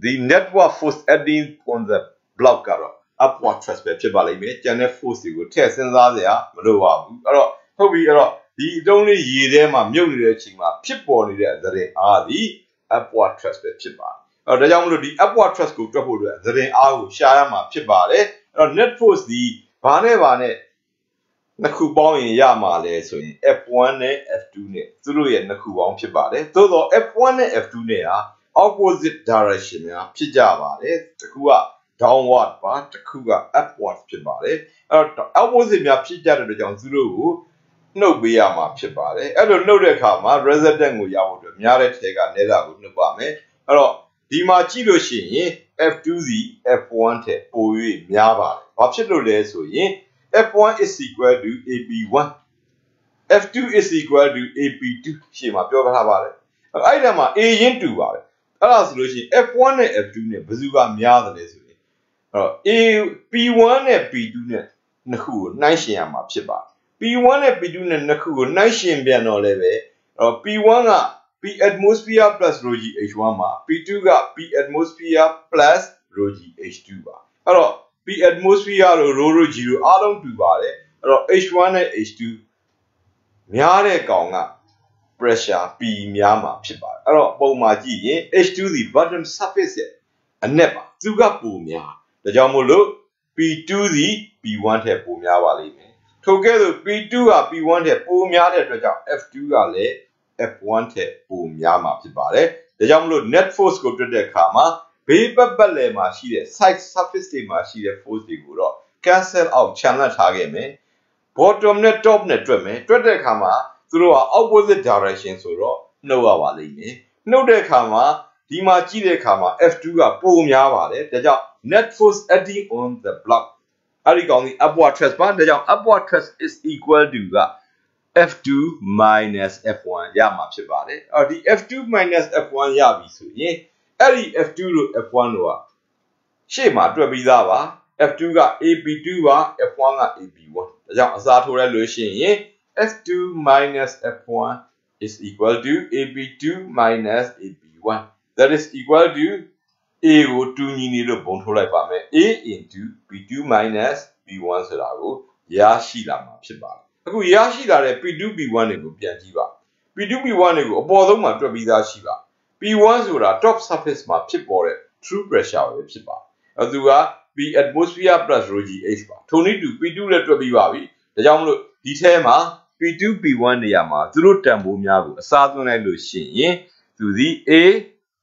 the network force acting on the block ကတော့ upward thrust ပဲဖြစ်ပါလိမ့်မယ်ကျန်တဲ့ force တွေကိုထည့်စဉ်းစားစရာမလိုပါဘူးအဲ့တော့ဟုတ်ပြီအဲ့တော့ဒီအတုံးလေးရေထဲမှာမြုပ်နေတဲ့အချိန်မှာဖြစ်ပေါ်နေတဲ့သရင်အားသည် upward thrust ပဲဖြစ်ပါတယ်အဲ့တော့ဒါကြောင့်မလို့ဒီ upward thrust ကိုတွက်ဖို့အတွက်သရင်အားကိုရှာရမှာဖြစ်ပါတယ်အဲ့တော့ net force ဒီဘာနဲ့နှစ်ခုပေါင်းရင်ရမှာလဲဆိုရင် F1 နဲ့ F2 နဲ့သူတို့ရဲ့နှစ်ခုပေါင်းဖြစ်ပါတယ်သို့တော့ F1 နဲ့ F2 နဲ့ဟာ opposite direction များဖြစ်ကြပါတယ်တစ်ခုက downward ပါတစ်ခုက upward ဖြစ်ပါတယ်အဲ့တော့ opposite များဖြစ်ကြတဲ့အတွက်ကြောင့်သူတို့ကိုနှုတ်ပေးရမှာဖြစ်ပါတယ်အဲ့လိုနှုတ်တဲ့အခါမှာ resultant ကိုရဖို့အတွက်များတဲ့ထဲကနေတာကိုနှုတ်ပါမယ်အဲ့တော့ဒီမှာကြည့်လို့ရှိရင် F2 စီ F1 ထက်ပို၍များပါတယ်ဘာဖြစ်လို့လဲဆိုရင်F1 is equal to AP1 F2 is equal to AP2 ရှေ့မှာပြောထားပါတယ်အဲ့ဒါမှာ A ရင်းတူပါတယ်အဲ့ဒါဆိုလို့ရှိရင် F1 နဲ့ F2 နဲ့ဘယ်သူကများတယ်လဲဆိုရင်အဲ့တော့ A P1 နဲ့ P2 နဲ့နှစ်ခုကိုနှိုင်းယှဉ်ရမှာဖြစ်ပါတယ် P1 နဲ့ P2 နဲ့နှစ်ခုကိုနှိုင်းယှဉ်ပြန်တော့လည်းပဲအဲ့တော့ P1 က P atmosphere plus rho g H1 မှာ P2 က P atmosphere plus rho g H2 ပါအဲ့တော့P atmosphere လို့ rho g လို့အားလုံးတူပါတယ်အဲ့တော့ H1 နဲ့ H2 များတဲ့ကောင်က pressure P များမှာဖြစ်ပါတယ်အဲ့တော့ပုံမှာကြည့်ရင် H2 ဒီ bottom surface ရဲ့အနက်ပါသူကပိုများဒါကြောင့်မို့လို့ P2 ဒီ P1 ထက်ပိုများပါလိမ့်မယ်ထို့ကဲ့သို့ P2 က P1 ထက်ပိုများတဲ့အတွက်ကြောင့် F2 ကလည်း F1 ထက်ပိုများမှာဖြစ်ပါတယ်ဒါကြောင့်မို့လို့ net force ကိုတွက်တဲ့အခါမှာဘေးပတ်လည်မှာရှိတဲ့ side surface တွေမှာရှိတဲ့ force တွေကိုတော့ cancel out ချန်လှပ်ထားခဲ့မယ် bottom နဲ့ top နဲ့တွက်မယ်တွက်တဲ့အခါမှာသူတို့က opposite direction ဆိုတော့နှုတ်ရပါလိမ့်မယ်နှုတ်တဲ့အခါမှာဒီမှာကြည့်တဲ့အခါမှာ F2 ကပိုများပါတယ်ဒါကြောင့် net force acting on the block အဲ့ဒီကောင်ဒီ upward thrust ပါဒါကြောင့် upward thrust is equal to က F2 minus F1 ရမှာဖြစ်ပါတယ်အဲ့ဒီ F2 minus F1 ရပြီဆိုရင်အဲ့ဒီ F2 လို့ F1 လို့ကရှေ့မှာတွက်ပြီးသားပါ F2 က AP2 ပါ F1 က AP1 ဒါကြောင့်အစားထိုးလိုက်လို့ရှိရင် F2 minus F1 is equal to AP2 minus AP1 that is equal to A ကိုတူညီနေလို့ပုံထုတ်လိုက်ပါမယ် A into P2 minus P1 ဆိုတာကိုရရှိလာမှာဖြစ်ပါတယ်အခုရရှိလာတဲ့ P2 P1 တွေကိုပြန်ကြည့်ပါ P2 P1 တွေကိုအပေါ်ဆုံးမှာတွက်ပြီးသားရှိပါ P1 ဆိုတာ top surface မှာဖြစ်ပေါ်တဲ့ true pressure ပဲဖြစ်ပါတယ်အဲသူက P atmosphere plus rho g H ပါထိုနည်းတူ P2 လည်းတွက်ပြီးပါပြီဒါကြောင့်မလို့ဒီထဲမှာ P2 P1 နေရာမှာသူတို့တန်ဖိုးများကိုအစားသွင်းလိုက်လို့ရှိရင်သူဒီ A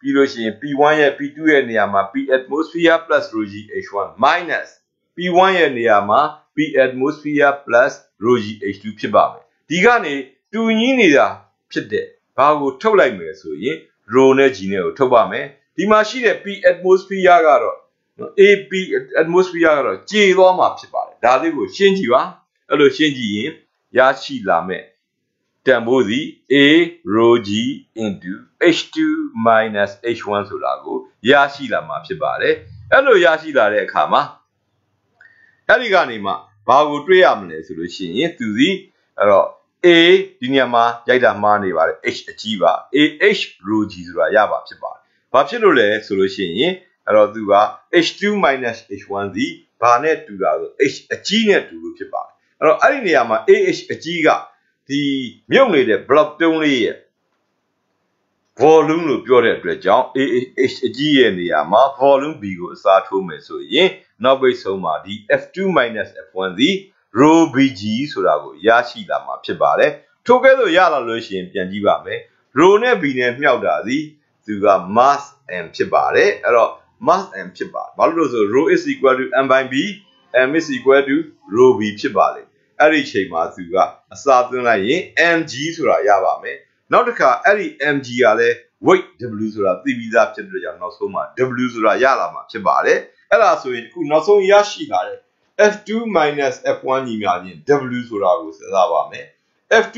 ပြီးလို့ရှိရင် P1 ရဲ့ P2 ရဲ့နေရာမှာ P atmosphere plus rho g H1 minus P1 ရဲ့နေရာမှာ P atmosphere plus rho g H2 ဖြစ်ပါမယ်ဒီကနေတူညီနေတာဖြစ်တဲ့ဘာကိုထုတ်လိုက်မယ်ဆိုရင် rho နဲ့ g နဲ့ကိုထုတ်ပါမယ်ဒီမှာရှိတဲ့ P atmosphere ကတော့ AP atmosphere ကတော့ကျေသွားမှာဖြစ်ပါတယ်ဒါလေးကိုရှင်းကြည့်ပါအဲ့လိုရှင်းကြည့်ရင်ရရှိလာမယ်တန်ဖိုးစီ A rho g into H2 minus H1 ဆိုတာကိုရရှိလာမှာဖြစ်ပါတယ်အဲ့လိုရရှိလာတဲ့အခါမှာအဲ့ဒီကနေမှဘာကိုတွေးရမလဲဆိုလို့ရှိရင်သူစီအဲ့တော့ A ဒီနေရာမှာရိုက်တာမှားနေပါတယ် H အကြီးပါ AH rho g ဆိုတာရပါဖြစ်ပါတယ်ဘာဖြစ်လို့လဲဆိုလို့ရှိရင်အဲ့တော့သူက H2 minus H1 စီဘာနဲ့တူတာဆို H အကြီးနဲ့တူလို့ဖြစ်ပါတယ်အဲ့တော့အဲ့ဒီနေရာမှာ AH အကြီးကဒီမြုပ်နေတဲ့ block တုံးလေးရဲ့ volume လို့ပြောတဲ့အတွက်ကြောင့် AH အကြီးရဲ့နေရာမှာ volume B ကိုအစားထိုးမယ်ဆိုရင်နောက်ပိတ်ဆုံးမှာဒီ F2 F1 သည် rho BG ဆိုတာကိုရရှိလာမှာဖြစ်ပါတယ်ထို့ကဲ့သို့ရလာလို့ရှိရင်ပြန်ကြည့်ပါမယ် rho နဲ့ B နဲ့မြှောက်တာသည်သူက mass m ဖြစ်ပါတယ်အဲ့တော့ mass m ဖြစ်ပါတယ်ဘာလို့လဲဆို rho is equal to m by b m is equal to rho b ဖြစ်ပါလေအဲ့ဒီချိန်မှာသူကအစားသွင်းလိုက်ရင် mg ဆိုတာရပါမယ်နောက်တစ်ခါအဲ့ဒီ mg ကလည်း weight w ဆိုတာသိပြီးသားဖြစ်တဲ့ကြောင့်နောက်ဆုံးမှာ w ဆိုတာရလာမှာဖြစ်ပါတယ်အဲ့ဒါဆိုရင်အခုနောက်ဆုံးရရှိလာတဲ့ f2 f1 ညီမျှခြင်း w ဆိုတာကိုစဉ်းစားပါမယ် f2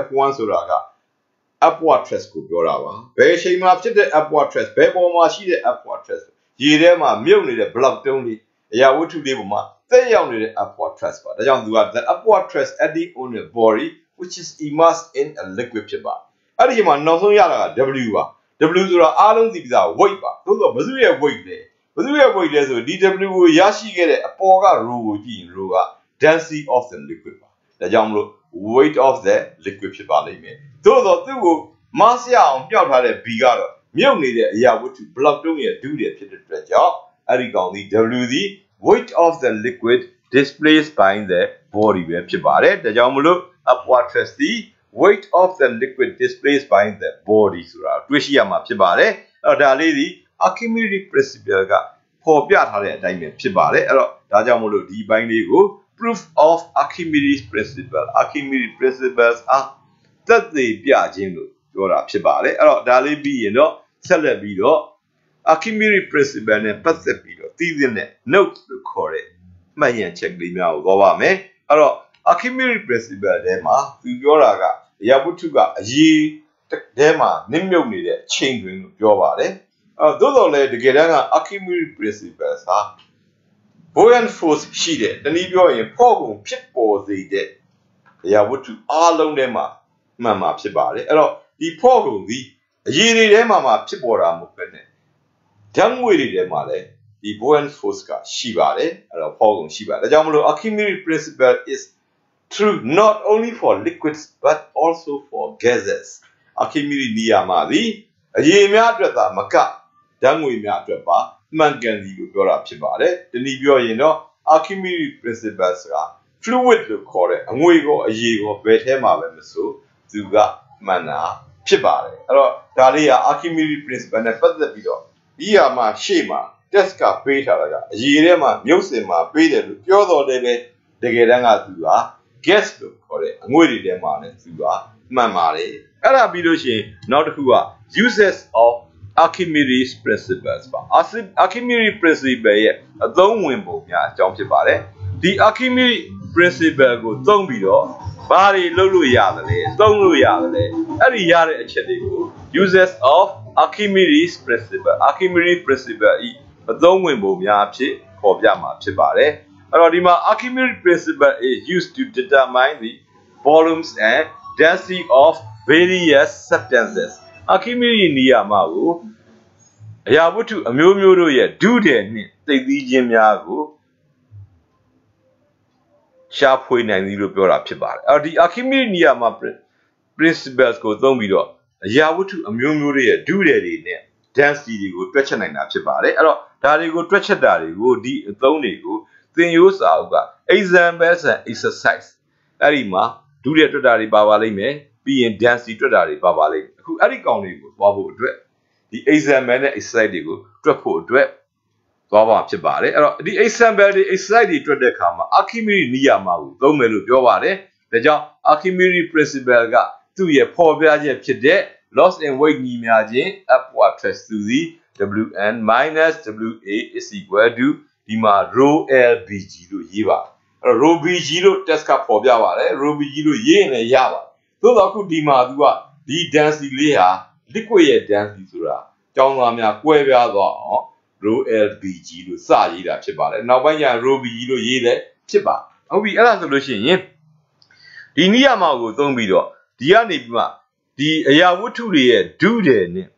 f1 ဆိုတာက upward thrust ကိုပြောတာပါဘယ်အချိန်မှာဖြစ်တဲ့ upward thrust ဘယ်ပေါ်မှာရှိတဲ့ upward thrust ရေထဲမှာမြုပ်နေတဲ့ block တုံးလေးအရာဝတ္ထုလေးပေါ်မှာသက်ရောက်နေတဲ့ upward thrust ပါဒါကြောင့်သူက the upward thrust acting on the body which is immersed in a liquid ဖြစ်ပါအဲ့ဒီချိန်မှာနောက်ဆုံးရတာက w ပါ w ဆိုတာအားလုံးသိပြီးသား weight ပါသို့သောဘယ်သူရဲ့ weight လဲဘယ်သူရဲ့ weight လဲဆိုဒီ w ကိုရရှိခဲ့တဲ့အပေါ်က rho ကိုကြည့်ရင် rho က density of the liquid ပါဒါကြောင့်မလို့ weight of the liquid ဖြစ်ပါလိမ့်မယ်သို့သောသူ့ကို mass ရအောင်ပြောက်ထားတဲ့ b ကတော့မြုပ်နေတဲ့အရာဝတ္ထု block တုံးရဲ့ဒုတယ်ဖြစ်တဲ့အတွက်ကြောင့်အဲ့ဒီကောင်ဒီ w သည် weight of the liquid displaced by the body ပဲဖြစ်ပါတယ်ဒါကြောင့်မလို့ upward thrust သည် weight of the liquid displaced by the body ဆိုတာတွေ့ရှိရမှာဖြစ်ပါတယ်အဲ့တော့ဒါလေးဒီ Archimedes principle ကပေါ်ပြထားတဲ့အတိုင်းပဲဖြစ်ပါတယ်အဲ့တော့ဒါကြောင့်မလို့ဒီဘိုင်းလေးကို proof of Archimedes principles are သက်သေပြခြင်းလို့ပြောတာဖြစ်ပါတယ်အဲ့တော့ဒါလေးပြီးရင်တော့ဆက်လက်ပြီးတော့ Archimedes principle နဲ့ပတ်သက်ပြီးတော့သိသင့်တဲ့ note လို့ခေါ်တဲ့မှတ်ရန်ချက်ကလေးများကိုပြောပါမယ်အဲ့တော့ Archimedes principle ထဲမှာသူပြောတာကအရာဝတ္ထုကအရေးထဲမှာနစ်မြုပ်နေတဲ့အချိန်တွင်လို့ပြောပါတယ်သို့တော်လည်းတကယ်တမ်းက Archimedes principle ဟာ buoyant force ရှိတဲ့တနည်းပြောရင်ဖော့ကုန်ဖြစ်ပေါ်စေတဲ့အရာဝတ္ထုအားလုံးထဲမှာမှန်မှာဖြစ်ပါတယ်အဲ့တော့ဒီဖော့ကုန်ဒီအရေးတွေထဲမှာဖြစ်ပေါ်တာမဟုတ်ဘဲနဲ့ဓာတ်ငွေတွေထဲမှာလည်းဒီ buoyant force ကရှိပါတယ်အဲ့တော့ဖော့ကုန်ရှိပါတယ်ဒါကြောင့်မလို့ Archimedes principle is true not only for liquids but also for gases Archimedes နေရာမှာဒီအရေးများအတွက်သာမကဓာတ်ငွေများအတွက်ပါမှန်ကန်စီကိုပြောတာဖြစ်ပါတယ်တနည်းပြောရင်တော့ Archimedes principle ဆိုတာ fluid လို့ခေါ်တဲ့အငွေကိုအရေးကိုဘယ်ထဲမှာပဲမဆိုသူကမှန်တာဖြစ်ပါတယ်အဲ့တော့ဒါလေးက Archimedes principle နဲ့ပတ်သက်ပြီးတော့ဒီဟာမှာရှေ့မှာ test ကပေးထားတာကအရေးထဲမှာမြုပ်စင်မှာပေးတယ်လို့ပြောတော်တယ်ပဲတကယ်တမ်းကသူက gas လို့ခေါ်တဲ့အငွေတွေထဲမှာလည်းသူကမှန်ပါတယ်အဲ့ဒါပြီးလို့ရှိရင်နောက်တစ်ခုက uses of Archimedes principles ပါ Archimedes principle ရဲ့အသုံးဝင်ပုံများအကြောင်းဖြစ်ပါတယ်ဒီ Archimedes principle ကိုသုံးပြီးတော့ဘာတွေလုပ်လို့ရတယ်လဲသုံးလို့ရတယ်လဲအဲ့ဒီရတဲ့အချက်တွေကို uses of Archimedes principle Archimedes principle ဤအသုံးဝင်ပုံများအဖြစ်ပေါ်ပြမှာဖြစ်ပါတယ်အဲ့တော့ဒီမှာ Archimedes principle is used to determine the volumes and density of various substances Archimedes နေရာမှာကိုအရာဝတ္ထုအမျိုးမျိုးတို့ရဲ့ဒုတယ်နှင့်သိသိချင်းများကိုရှာဖွေနိုင်သည်လို့ပြောတာဖြစ်ပါတယ်အဲ့တော့ဒီ Archimedes နေရာမှာ principles ကိုသုံးပြီးတော့အရာဝတ္ထုအမျိုးမျိုးတွေရဲ့ဒုတယ်တွေနဲ့ density တွေကိုတွက်ချက်နိုင်တာဖြစ်ပါတယ်အဲ့တော့ဒါတွေကိုတွက်ချက်တာတွေကိုဒီအသုံးတွေကိုသင်ရိုးစာအုပ်က examples and exercise အဲ့ဒီမှာဒုတယ်တွက်တာတွေပါပါလိမ့်မယ်ပြီးရင် density တွက်တာတွေပါပါလိမ့်မယ်အခုအဲ့ဒီကောင်တွေကိုသွားဖို့အတွက်ဒီ example နဲ့ exercise တွေကိုတွက်ဖို့အတွက်သွားပါဖြစ်ပါတယ်အဲ့တော့ဒီ example တွေ exercise တွေတွက်တဲ့အခါမှာ Archimedes နေရာမှာကိုသုံးမယ်လို့ပြောပါတယ်ဒါကြောင့် Archimedes principle ကသူ့ရဲ့ဖော်ပြချက်ဖြစ်တဲ့ loss in weight ညီမျှခြင်း upward thrust သူစီ Wn minus Wa is equal to ဒီမှာ rho lbg လို့ရေးပါတယ်အဲ့တော့ rho bg လို့ test ကဖော်ပြပါတယ် rho bg လို့ရေးရင်လည်းရပါတယ်သို့တော့အခုဒီမှာသူကဒီ density လေးဟာ liquid ရဲ့ density ဆိုတာကျောင်းသားများကွဲပြားသွားအောင် rho lbg လို့စရေးတာဖြစ်ပါတယ်နောက်ပိုင်းကျ rho bg လို့ရေးလဲဖြစ်ပါဟုတ်ပြီအဲ့ဒါဆိုလို့ရှိရင်ဒီနိယာမကိုသုံးပြီးတော့ဒီကနေပြီးမှဒီအရာဝတ္ထုတွေရဲ့ဒုတယ်နဲ့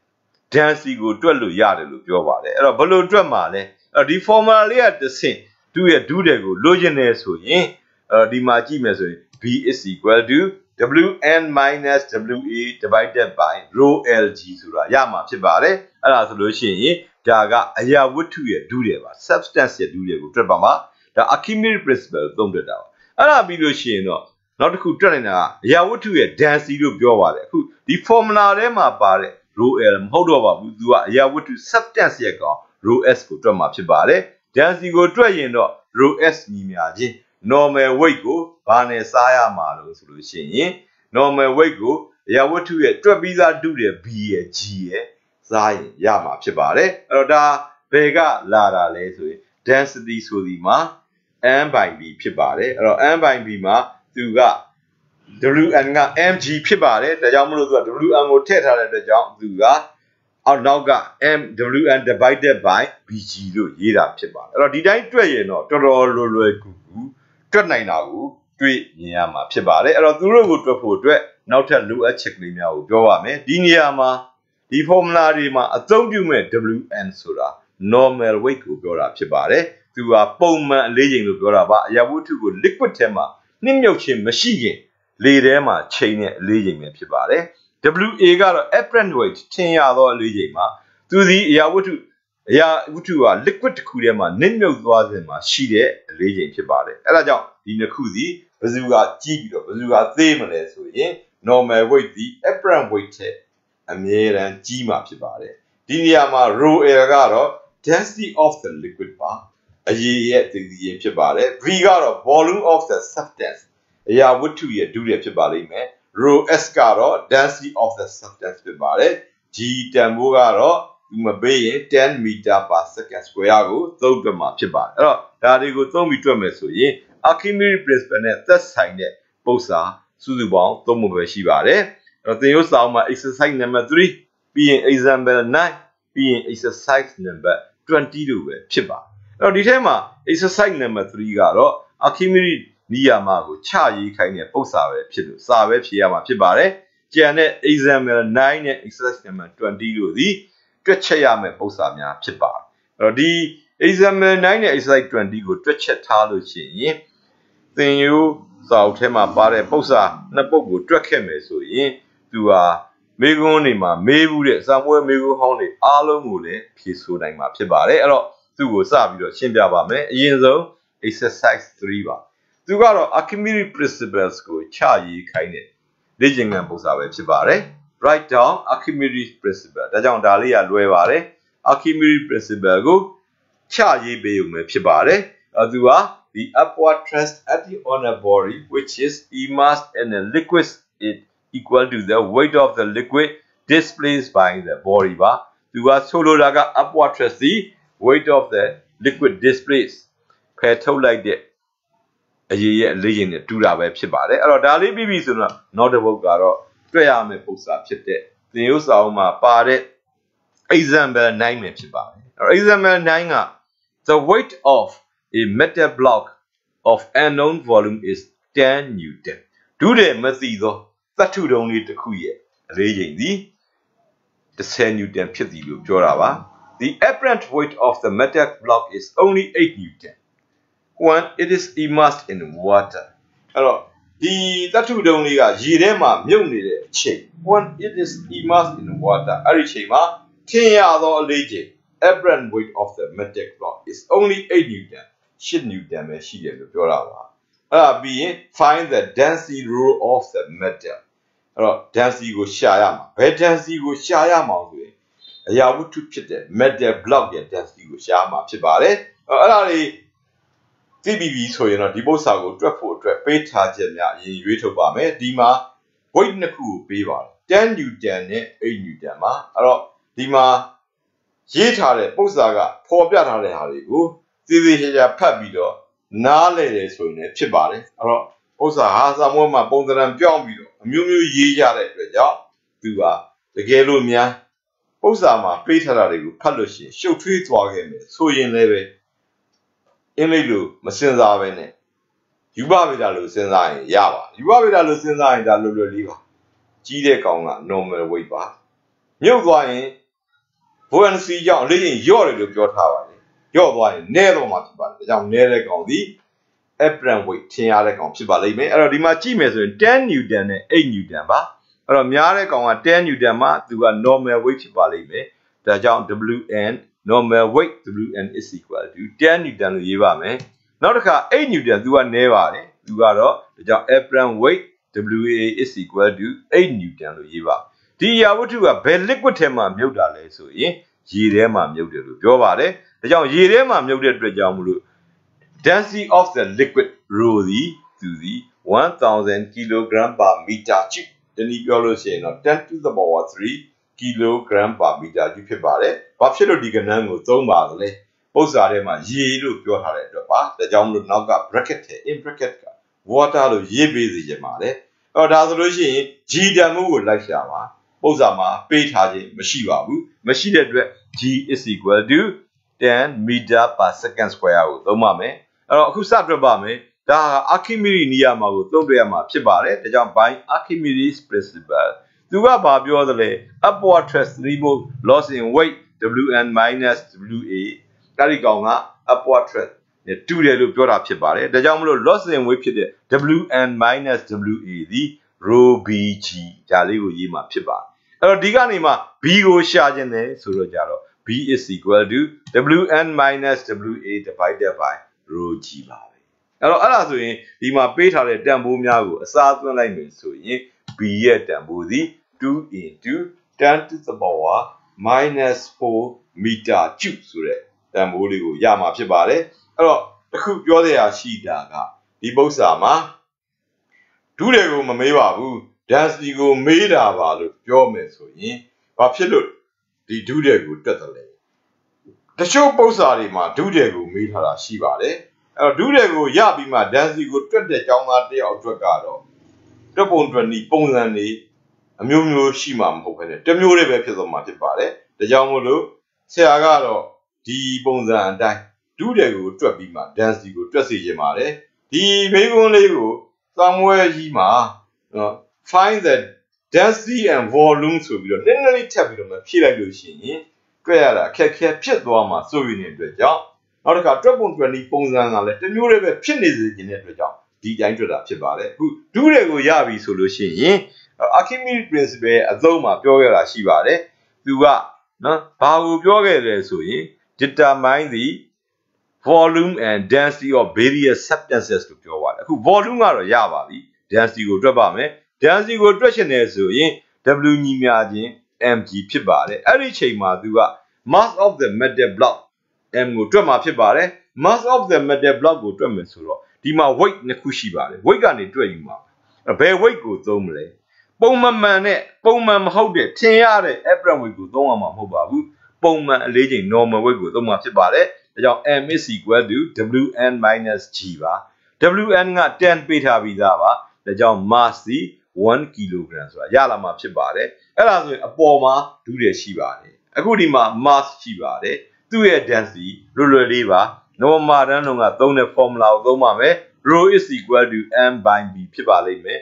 density ကိုတွက်လို့ရတယ်လို့ပြောပါတယ်အဲ့တော့ဘယ်လိုတွက်မှာလဲအဲ့ဒီ formula လေးကတစ်ဆင့်သူ့ရဲ့ဒုတယ်ကိုလိုချင်တယ်ဆိုရင်ဒီမှာကြည့်မယ်ဆိုရင်b is equal to wn minus wa divided by rho lg ဆိုတာရမှာဖြစ်ပါတယ်အဲ့ဒါဆိုလို့ရှိရင်ဒါကအရာဝတ္ထုရဲ့ဒုတယ်ပါ substance ရဲ့ဒုတယ်ကိုတွက်ပါမှာဒါ Archimedes principle သုံးတွက်တာပါအဲ့ဒါပြီးလို့ရှိရင်တော့နောက်တစ်ခုတွက်နေတာကအရာဝတ္ထုရဲ့ density လို့ပြောပါတယ်အခုဒီ formula ထဲမှာပါတဲ့ rho l မဟုတ်တော့ပါဘူးသူကအရာဝတ္ထု substance ရဲ့ကောင် rho s ကိုတွက်မှာဖြစ်ပါတယ် density ကိုတွက်ရင်တော့ rho s ညီမျှခြင်း normal weight ကိုဘာနဲ့စားရမှာလို့ဆိုလို့ရှိရင် normal weight ကိုအရာဝတ္ထုရဲ့တွက်ပြီးသားဒုတယ် b ရဲ့ g ရဲ့စားရင်ရမှာဖြစ်ပါတယ်အဲ့တော့ဒါဘယ်ကလာတာလဲဆိုရင် density ဆိုဒီမှာ n by b ဖြစ်ပါတယ်အဲ့တော့ n by b မှာသူက wn က mg ဖြစ်ပါတယ်ဒါကြောင့်မလို့သူက wn ကိုထည့်ထားတဲ့အတွက်ကြောင့်သူကအောက်နောက်က wn divided by bg လို့ရေးတာဖြစ်ပါတယ်အဲ့တော့ဒီတိုင်းတွက်ရင်တော့တော်တော်လွယ်ကူကူတွက်နိုင်တာကိုတွေ့မြင်ရမှာဖြစ်ပါတယ်အဲ့တော့သူတို့ကိုတွက်ဖို့အတွက်နောက်ထပ်လိုအပ်ချက်ကလေးများကိုပြောပါမယ်ဒီနေရာမှာဒီ formula တွေမှာအသုံးပြုမဲ့ wn ဆိုတာ normal weight ကိုပြောတာဖြစ်ပါတယ်သူကပုံမှန်အလေးချိန်လို့ပြောတာပါအရာဝတ္ထုကို liquid ထဲမှာနှိမ့်မြုပ်ခြင်းမရှိရင်လေထဲမှာချိန်တဲ့အလေးချိန်ပဲဖြစ်ပါတယ် wa ကတော့ apparent weight ထင်ရသောအလေးချိန်မှာသူဒီအရာဝတ္ထုက liquid တစ်ခုထဲမှာနှိမ့်မြုပ်သွားစဉ်မှာရှိတဲ့အလေးချိန်ဖြစ်ပါတယ်အဲ့ဒါကြောင့်ဒီနှစ်ခုစီဘယ်သူကကြီးပြီးတော့ဘယ်သူကသေးမလဲဆိုရင် normal weight ဒီ apparent weight ထက်အမြဲတမ်းကြီးမှာဖြစ်ပါတယ်ဒီနေရာမှာ rho l ကတော့ density of the liquid ပါအရည်ရဲ့တည်တည်ဖြစ်ပါတယ် v ကတော့ volume of the substance အရာဝတ္ထုရဲ့ဒုတယ်ဖြစ်ပါလိမ့်မယ် rho s ကတော့ density of the substance ဖြစ်ပါတယ် g တန်ဖိုးကတော့ဒီမပေးရင်10 meter per second square ကိုသုံးတွက်မှာဖြစ်ပါတယ်အဲ့တော့ဒါတွေကိုသုံးပြီးတွက်မယ်ဆိုရင် Archimedes principle နဲ့သက်ဆိုင်တဲ့ပု္ပ္ပာစုစုပေါင်းသုံးဖို့ပဲရှိပါတယ်အဲ့တော့သင်ရိုးစာအုပ်မှာ exercise number 3ပြီးရင် example 9ပြီးရင် exercise number 20လို့ပဲဖြစ်ပါတယ်အဲ့တော့ဒီထဲမှာ exercise number 3ကတော့ Archimedes နိယာမကိုချရေးခိုင်းတဲ့ပု္ပ္ပာပဲဖြစ်လို့စာပဲဖြေရမှာဖြစ်ပါတယ်ကျန်တဲ့ example 9နဲ့ exercise number 20လို့ဒီတွက်ချက်ရမယ့်ပု္ပ္ပာများဖြစ်ပါတယ်အဲ့တော့ဒီ example 9နဲ့ exercise 20ကိုတွက်ချက်ထားလို့ရှိရင်သင်ရိုးစာအုပ်ထဲမှာပါတဲ့ပု္ပ္ပာနှစ်ပုဒ်ကိုတွက်ခဲ့မယ်ဆိုရင်သူဟာမေကွန်းတွေမှာမေးဘူးတဲ့စာမွေးမေကွန်းဟောင်းတွေအားလုံးကိုလည်းဖြေဆိုနိုင်မှာဖြစ်ပါတယ်အဲ့တော့သူ့ကိုစပြီးတော့ရှင်းပြပါမယ်အရင်ဆုံး exercise 3ပါသူကတော့ Archimedes principles ကိုချရေးခိုင်းတဲ့လေ့ကျင့်ခန်းပု္ပ္ပာပဲဖြစ်ပါတယ် write down Archimedes principle ဒါကြောင့်ဒါလေးကလွယ်ပါတယ် Archimedes principle ကိုချရေးပေးုံပဲဖြစ်ပါတယ်သူက the upward thrust acting on a body which is immersed in a liquid is equal to the weight of the liquid displaced by the body ပါသူကဆိုလိုတာက upward thrust ဒီ weight of the liquid displaced ဖယ်ထုတ်လိုက်တဲ့အရေးရဲ့အလေးချိန်နဲ့တူတာပဲဖြစ်ပါတယ်အဲ့တော့ဒါလေးပြီးပြီဆိုတော့နောက်တစ်ပုဒ်ကတော့တွေ့ရမယ့်ပု္ပ္ပာဖြစ်တဲ့သင်ရိုးစာအုပ်မှာပါတဲ့ example 9ပဲဖြစ်ပါတယ်အဲ့တော့ example 9က the weight of a metal block of unknown volume is 10 newton ဒုတယ်မသိသောသတ္တုတုံးလေးတစ်ခုရဲ့အလေးချိန်သည်10 newton ဖြစ်သည်လို့ပြောတာပါ the apparent weight of the metal block is only 8 newton when it is immersed in water အဲ့တော့ဒီသတ္တုတုံးလေးကရေထဲမှာမြုပ်နေတဲ့အချိန် when it is immersed in water အဲ့ဒီအချိန်မှာထင်ရသောအလေးချိန် apparent weight of the metal block is only 8 newton 8 newton ပဲရှိတယ်လို့ပြောတာပါအဲ့ဒါပြီးရင် find the density rule of the metal အဲ့တော့ density ကိုရှာရမှာဘယ် density ကိုရှာရမှာဆိုရင်အရာဝတ္ထုဖြစ်တဲ့ metal block ရဲ့ density ကိုရှာမှာဖြစ်ပါတယ်အဲ့ဒါတွေသိပြီဆိုရင်တော့ဒီပု္ပ္ပာကိုတွက်ဖို့အတွက်ပေးထားချက်များအရင်ရွေးထုတ်ပါမယ်ဒီမှာ weight နှစ်ခုကိုပေးပါတယ်10 newton နဲ့8 newton ပါအဲ့တော့ဒီမှာရေးထားတဲ့ပု္ပ္ပာကပေါ်ပြထားတဲ့ဟာတွေကိုသေသေးချာချာဖတ်ပြီးတော့နားလည်တယ်ဆိုရင်လည်းဖြစ်ပါတယ်အဲ့တော့ပု္ပ္ပာဟာစာမွေးမှာပုံသဏ္ဍာန်ပြောင်းပြီးတော့အမျိုးမျိုးရေးကြတဲ့အတွက်ကြောင့်သူကတကယ်လို့များပု္ပ္ပာမှာပေးထားတာတွေကိုဖတ်လို့ရှိရင်ရှုပ်ထွေးသွားခဲ့မယ်ဆိုရင်လည်းပဲအင်္ဂလိပ်လိုမစင်စားပဲနဲ့ယူပဗေဒလိုစဉ်းစားရင်ရပါယူပဗေဒလိုစဉ်းစားရင်ဒါလွယ်လွယ်လေးပါကြီးတဲ့ကောင်က normal weight ပါမြုပ်သွားရင် buoyancy ကြောင့်အလေးချိန်လျော့တယ်လို့ပြောထားပါတယ်လျော့သွားရင်နည်းတော့မှဖြစ်ပါတယ်ဒါကြောင့်နည်းတဲ့ကောင်ဒီ apparent weight ထင်ရတဲ့ကောင်ဖြစ်ပါလိမ့်မယ်အဲ့တော့ဒီမှာကြည့်မယ်ဆိုရင်10 Newton နဲ့8 Newton ပါအဲ့တော့များတဲ့ကောင်က10 Newton မှာသူက normal weight ဖြစ်ပါလိမ့်မယ်ဒါကြောင့် WN normal weight WN is equal to 10 Newton လို့ရေးပါမယ်နောက်တစ်ခါ8 Newton သူကနည်းပါတယ်သူကတော့ဒါကြောင့် apparent weight WA is equal to 8 Newton လို့ရေးပါဒီအရာဝတ္ထုကဘယ် liquid ထဲမှာမြုပ်တာလဲဆိုရင်ရေထဲမှာမြုပ်တယ်လို့ပြောပါတယ်ဒါကြောင့်ရေထဲမှာမြုပ်တဲ့အတွက်ကြောင့်မလို့ density of the liquid rho သူသည် 1000 kg per meter cube ဒီနည်းပြောလို့ရှိရင်တော့10 to the power 3 kg per meter cube ဖြစ်ပါတယ်ဘာဖြစ်လို့ဒီကဏ္ဍကိုသုံးပါသလဲပု္ပ္ပာထဲမှာရေလို့ပြောထားတဲ့အတွက်ပါဒါကြောင့်မလို့နောက်က bracket ထဲ in bracket က water လို့ရေးပေးစီခြင်းပါလေအဲ့တော့ဒါဆိုလို့ရှိရင် g တန်မှုကိုလိုက်ရှာပါပု္ပ္ပာမှာပေးထားခြင်းမရှိပါဘူးမရှိတဲ့အတွက် g is equal to 10 meter per second square ကိုသုံးပါမယ်အဲ့တော့အခုစတွက်ပါမယ်ဒါက Archimedes နီးရမှာကိုသုံးတွေ့ရမှာဖြစ်ပါတယ်ဒါကြောင့် by Archimedes principle သူကဘာပြောသလဲ upward thrust remove loss in weight Wn minus Wa အဲ့ဒီကောင်က upward thrust နဲ့တူတယ်လို့ပြောတာဖြစ်ပါတယ်ဒါကြောင့်မလို့ loss in weight ဖြစ်တဲ့ Wn minus Wa သည် rho bg ဒါလေးကိုရေးမှာဖြစ်ပါတယ်အဲ့တော့ဒီကနေမှ b ကိုရှာခြင်းတယ်ဆိုတော့ကြတော့ b is equal to Wn minus Wa divided by rho g ပါပဲအဲ့တော့အဲ့ဒါဆိုရင်ဒီမှာပေးထားတဲ့တန်ဖိုးများကိုအစားသွင်းလိုက်မယ်ဆိုရင် b ရဲ့တန်ဖိုးသည်2 into 10 to the power minus 4 meter cube ဆိုတဲ့တန်ဖိုးလေးကိုရမှာဖြစ်ပါတယ်အဲ့တော့တခုပြောရရှိတာကဒီပု္ပ္ပာမှာဒုတွေကိုမမေးပါဘူး density ကိုမေးတာပါလို့ပြောမယ်ဆိုရင်ဘာဖြစ်လို့ဒီဒုတွေကိုတွက်တယ်လဲတချို့ပု္ပ္ပာတွေမှာဒုတွေကိုမေးထားတာရှိပါတယ်အဲ့တော့ဒုတွေကိုရပြီးမှ density ကိုတွက်တဲ့ကျောင်းသားတယောက်အတွက်ကတော့တွက်ပုံတွက်နည်းပုံစံတွေအမျိုးမျိုးရှိမှာမဟုတ်ဘဲနဲ့တစ်မျိုးတည်းပဲဖြစ်သွားမှာဖြစ်ပါတယ်ဒါကြောင့်မို့လို့ဆရာကတော့ဒီပုံစံအတိုင်းဒုတွေကိုတွက်ပြီးမှ density ကိုတွက်စီခြင်းပါတယ်ဒီမိကွန်းလေးကိုသံမွဲကြီးမှာနော် find the density and volume ဆိုပြီးတော့နည်းနည်းလေးထပ်ပြီးတော့မှဖြည့်လိုက်လို့ရှိရင်တွေ့ရတာအခက်အခဲဖြစ်သွားမှာစိုးရိမ်နေတဲ့အတွက်ကြောင့်နောက်တစ်ခါတွက်ပုံတွက်နည်းပုံစံကလည်းတစ်မျိုးတည်းပဲဖြစ်နေစေခြင်းတဲ့အတွက်ကြောင့်ဒီတိုင်းတွက်တာဖြစ်ပါတယ်အခုဒုတွေကိုရပြီဆိုလို့ရှိရင် Archimedes principle အသုံးမှာပြောခဲ့တာရှိပါတယ်သူကနော်ဘာကိုပြောခဲ့လဲဆိုရင် determine the volume and density of various substances လို့ပြောပါတယ်အခု volume ကတော့ရပါပြီ density ကိုတွက်ပါမယ် density ကိုတွက်ချင်တယ်ဆိုရင် W ညီမျှခြင်း mg ဖြစ်ပါတယ်အဲ့ဒီချိန်မှာသူက mass of the metal block m ကိုတွက်မှာဖြစ်ပါတယ် mass of the metal block ကိုတွက်မယ်ဆိုတော့ဒီမှာ weight နှစ်ခုရှိပါတယ် weight ကနေတွက်ယူမှာဘယ် weight ကိုသုံးမလဲပုံမှန်မဟုတ်တဲ့ထင်ရတဲ့ apparent weight ကိုသုံးရမှာမဟုတ်ပါဘူးပုံမှန်အလေးချိန် normal weight ကိုသုံးမှာဖြစ်ပါတယ်ဒါကြောင့် m is equal to Wn minus g ပါ Wn က10ပေးထားပြီးသားပါဒါကြောင့် mass သည်1 kg ဆိုတာရလာမှာဖြစ်ပါတယ်အဲ့ဒါဆိုရင်အပေါ်မှာဒုတယ်ရှိပါတယ်အခုဒီမှာ mass ရှိပါတယ်သူ့ရဲ့ density လွယ်လွယ်လေးပါ normal တန်းလုံးကသုံးတဲ့ formula ကိုသုံးပါမယ် rho is equal to m by b ဖြစ်ပါလိမ့်မယ်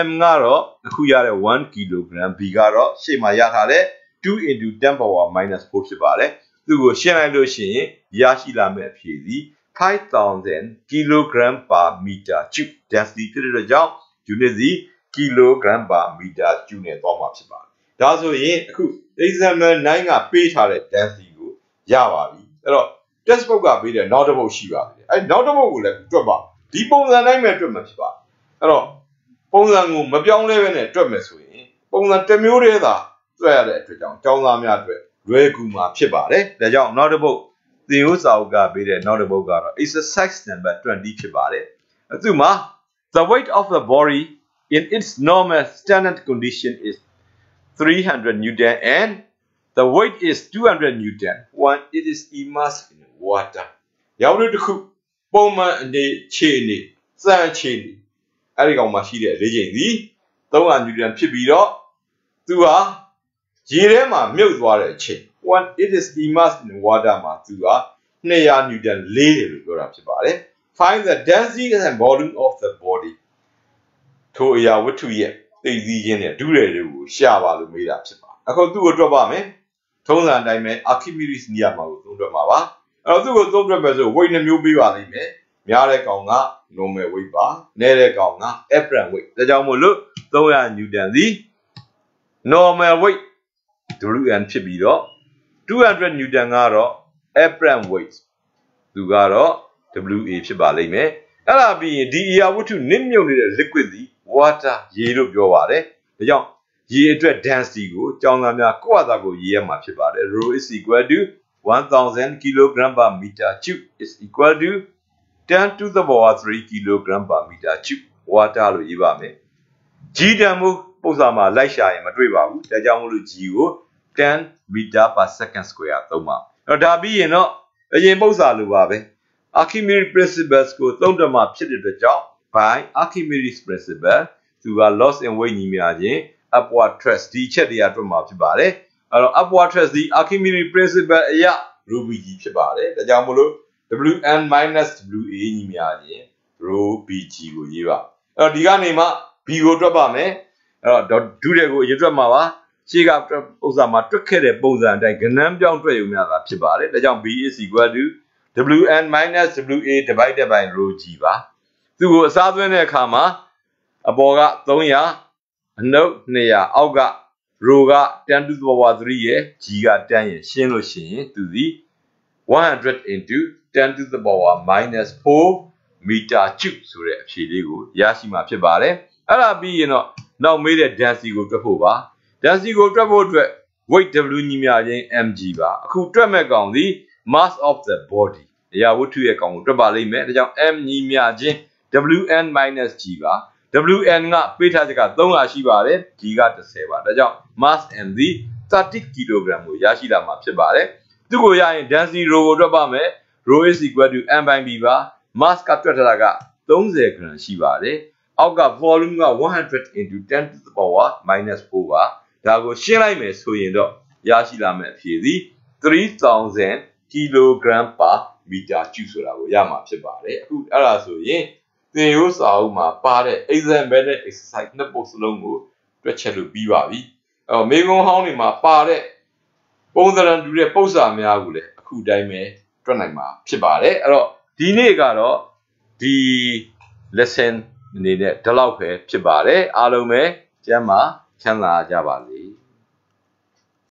m ကတော့အခုရတဲ့1 kg b ကတော့ရှေ့မှာရထားတဲ့2 into 10 power minus 4ဖြစ်ပါတယ်သူ့ကိုရှင်းလိုက်လို့ရှိရင်ရရှိလာမယ့်အဖြေသည်5000 kg per meter cube density ဖြစ်တဲ့အတွက်ကြောင့် unit သည် kg per meter cube နဲ့သွားမှာဖြစ်ပါတယ်ဒါဆိုရင်အခု example 9 ကပေးထားတဲ့ density ကိုရပါပြီအဲ့တော့ textbook ကပေးတဲ့နောက်တစ်ပုဒ်ရှိပါသေးတယ်အဲ့နောက်တစ်ပုဒ်ကိုလည်းတွက်ပါဒီပုံစံတိုင်းပဲတွက်မှာဖြစ်ပါတယ်အဲ့တော့ပုံစံကိုမပြောင်းလဲဘဲနဲ့တွက်မယ်ဆိုရင်ပုံစံတစ်မျိုးတည်းသာတွက်ရတဲ့အတွက်ကြောင့်ကျောင်းသားများအတွက်လွယ်ကူမှာဖြစ်ပါတယ်ဒါကြောင့်နောက်တစ်ပုဒ်သင်ရိုးစာအုပ်ကပေးတဲ့နောက်တစ်ပုဒ်ကတော့ exercise number 20ဖြစ်ပါတယ်သူမှာ the weight of the body in its normal standard condition is 300 newton and the weight is 200 newton when it is immersed in water ရောက်လို့တခုပုံမှန်အနေခြေအနေစံခြေအနေအဲ့ဒီကောင်မှာရှိတဲ့အလေးချိန်သည်300 newton ဖြစ်ပြီးတော့သူဟာရေထဲမှာမြုပ်သွားတဲ့အချိန် when it is immersed in water မှာသူဟာ200 newton လေးတယ်လို့ပြောတာဖြစ်ပါတယ် find the density and volume of the body ထိုအရာဝတ္ထုရဲ့သိသိချင်းနဲ့ဒုရယ်တွေကိုရှာပါလို့မေးတာဖြစ်ပါတယ်အခုသူ့ကိုတွက်ပါမယ်ထုံးစံအတိုင်းပဲ Archimedes နီးရမှာကိုသုံးတွက်မှာပါအဲ့တော့သူ့ကိုသုံးတွက်မယ်ဆို weight နှမျိုးပေးပါလိမ့်မယ် များတဲ့ကောင်က normal weight ပါနည်းတဲ့ကောင်က apparent weight ဒါကြောင့်မို့လို့300 Newton သည် normal weight WN ဖြစ်ပြီးတော့200 Newton ကတော့ apparent weight သူကတော့ WA ဖြစ်ပါလိမ့်မယ်အဲ့ဒါပြီးရင်ဒီအရာဝတ္ထုနစ်မြုပ်နေတဲ့ liquid သည် water ရေလို့ပြောပါတယ်ဒါကြောင့်ရေအတွက် density ကိုကျောင်းသားများကိုယ့်အသာကိုရေးရမှာဖြစ်ပါတယ် rho is equal to 1000 kg per meter cube is equal to 10 to the power 3 kg per meter cube water လို့ရေးပါမယ် G တန်မှုပုံစံမှာလိုက်ရှာရင်မတွေ့ပါဘူးဒါကြောင့်မို့လို့ G ကို10 meter per second square သုံးပါအဲ့တော့ဒါပြီးရင်တော့အရင်ပုံစံလိုပါပဲ Archimedes principles ကိုသုံးတယ်မှာဖြစ်တဲ့အတွက်ကြောင့် by Archimedes principle သူက loss in weight ညီမျှခြင်း upward thrust ဒီချက်တွေကတွေ့မှာဖြစ်ပါတယ်အဲ့တော့ upward thrust ဒီ Archimedes principle အရာ rho bg ဖြစ်ပါတယ်ဒါကြောင့်မို့လို့ Wn minus Wa ညီမျှခြင်း rho bg ကိုရေးပါအဲ့တော့ဒီကနေမှ b ကိုတွက်ပါမယ်အဲ့တော့ဒုတဲ့ကိုအရင်တွက်မှာပါရှေ့ကပုံစံမှာတွက်ခဲ့တဲ့ပုံစံအတိုင်းကဏ္ဍပြောင်းတွက်ရုံများသာဖြစ်ပါတယ်ဒါကြောင့် b is equal to Wn minus Wa divided by rho g ပါသူကိုအစားသွင်းတဲ့အခါမှာအပေါ်က300အနှုတ်200အောက်က rho က10 to the power 3ရဲ့ g က10ရဲ့ရှင်းလို့ရှိရင်သူဒီ100 into 10 to the power minus 4 meter cube ဆိုတဲ့အဖြေလေးကိုရရှိမှာဖြစ်ပါတယ်အဲ့ဒါပြီးရင်တော့နောက်မေးတဲ့ density ကိုတွက်ဖို့ပါ density ကိုတွက်ဖို့အတွက် weight W ညီမျှခြင်း mg ပါအခုတွက်မဲ့ကောင်ဒီ mass of the body အရာဝတ္ထုရဲ့ကောင်ကိုတွက်ပါလိမ့်မယ်ဒါကြောင့် m ညီမျှခြင်း Wn minus g ပါ Wn ကပေးထားချက်က300ရှိပါတယ် g က10ပါဒါကြောင့် mass m သည် 30 kg ကိုရရှိလာမှာဖြစ်ပါတယ်သူကိုရရင် density rho ကိုတွက်ပါမယ် rho is equal to m by b ပါ mass ကတွက်ထားတာက30 gram ရှိပါတယ်အောက်က volume က100 into 10 to the power minus 4ပါဒါကိုရှင်းလိုက်မယ်ဆိုရင်တော့ရရှိလာမယ့်အဖြေသည်3000 kg per meter cube ဆိုတာကိုရမှာဖြစ်ပါတယ်အခုအဲ့ဒါဆိုရင်သင်ရိုးစာအုပ်မှာပါတဲ့ example နဲ့ exercise နှစ်ပုဒ်စလုံးကိုတွက်ချက်လို့ပြီးပါပြီအဲ့တော့မေကွန်ဟောင်းတွေမှာပါတဲ့ပုံစံတူတဲ့ပုဒ်စာများကိုလည်းအခုတိုင်းပဲတွက်နိုင်မှာဖြစ်ပါတယ်အဲ့တော့ဒီနေ့ကတော့ဒီ lesson အနေနဲ့ဒီလောက်ပဲဖြစ်ပါတယ်အားလုံးပဲကျမ်းမာချမ်းသာကြပါစေ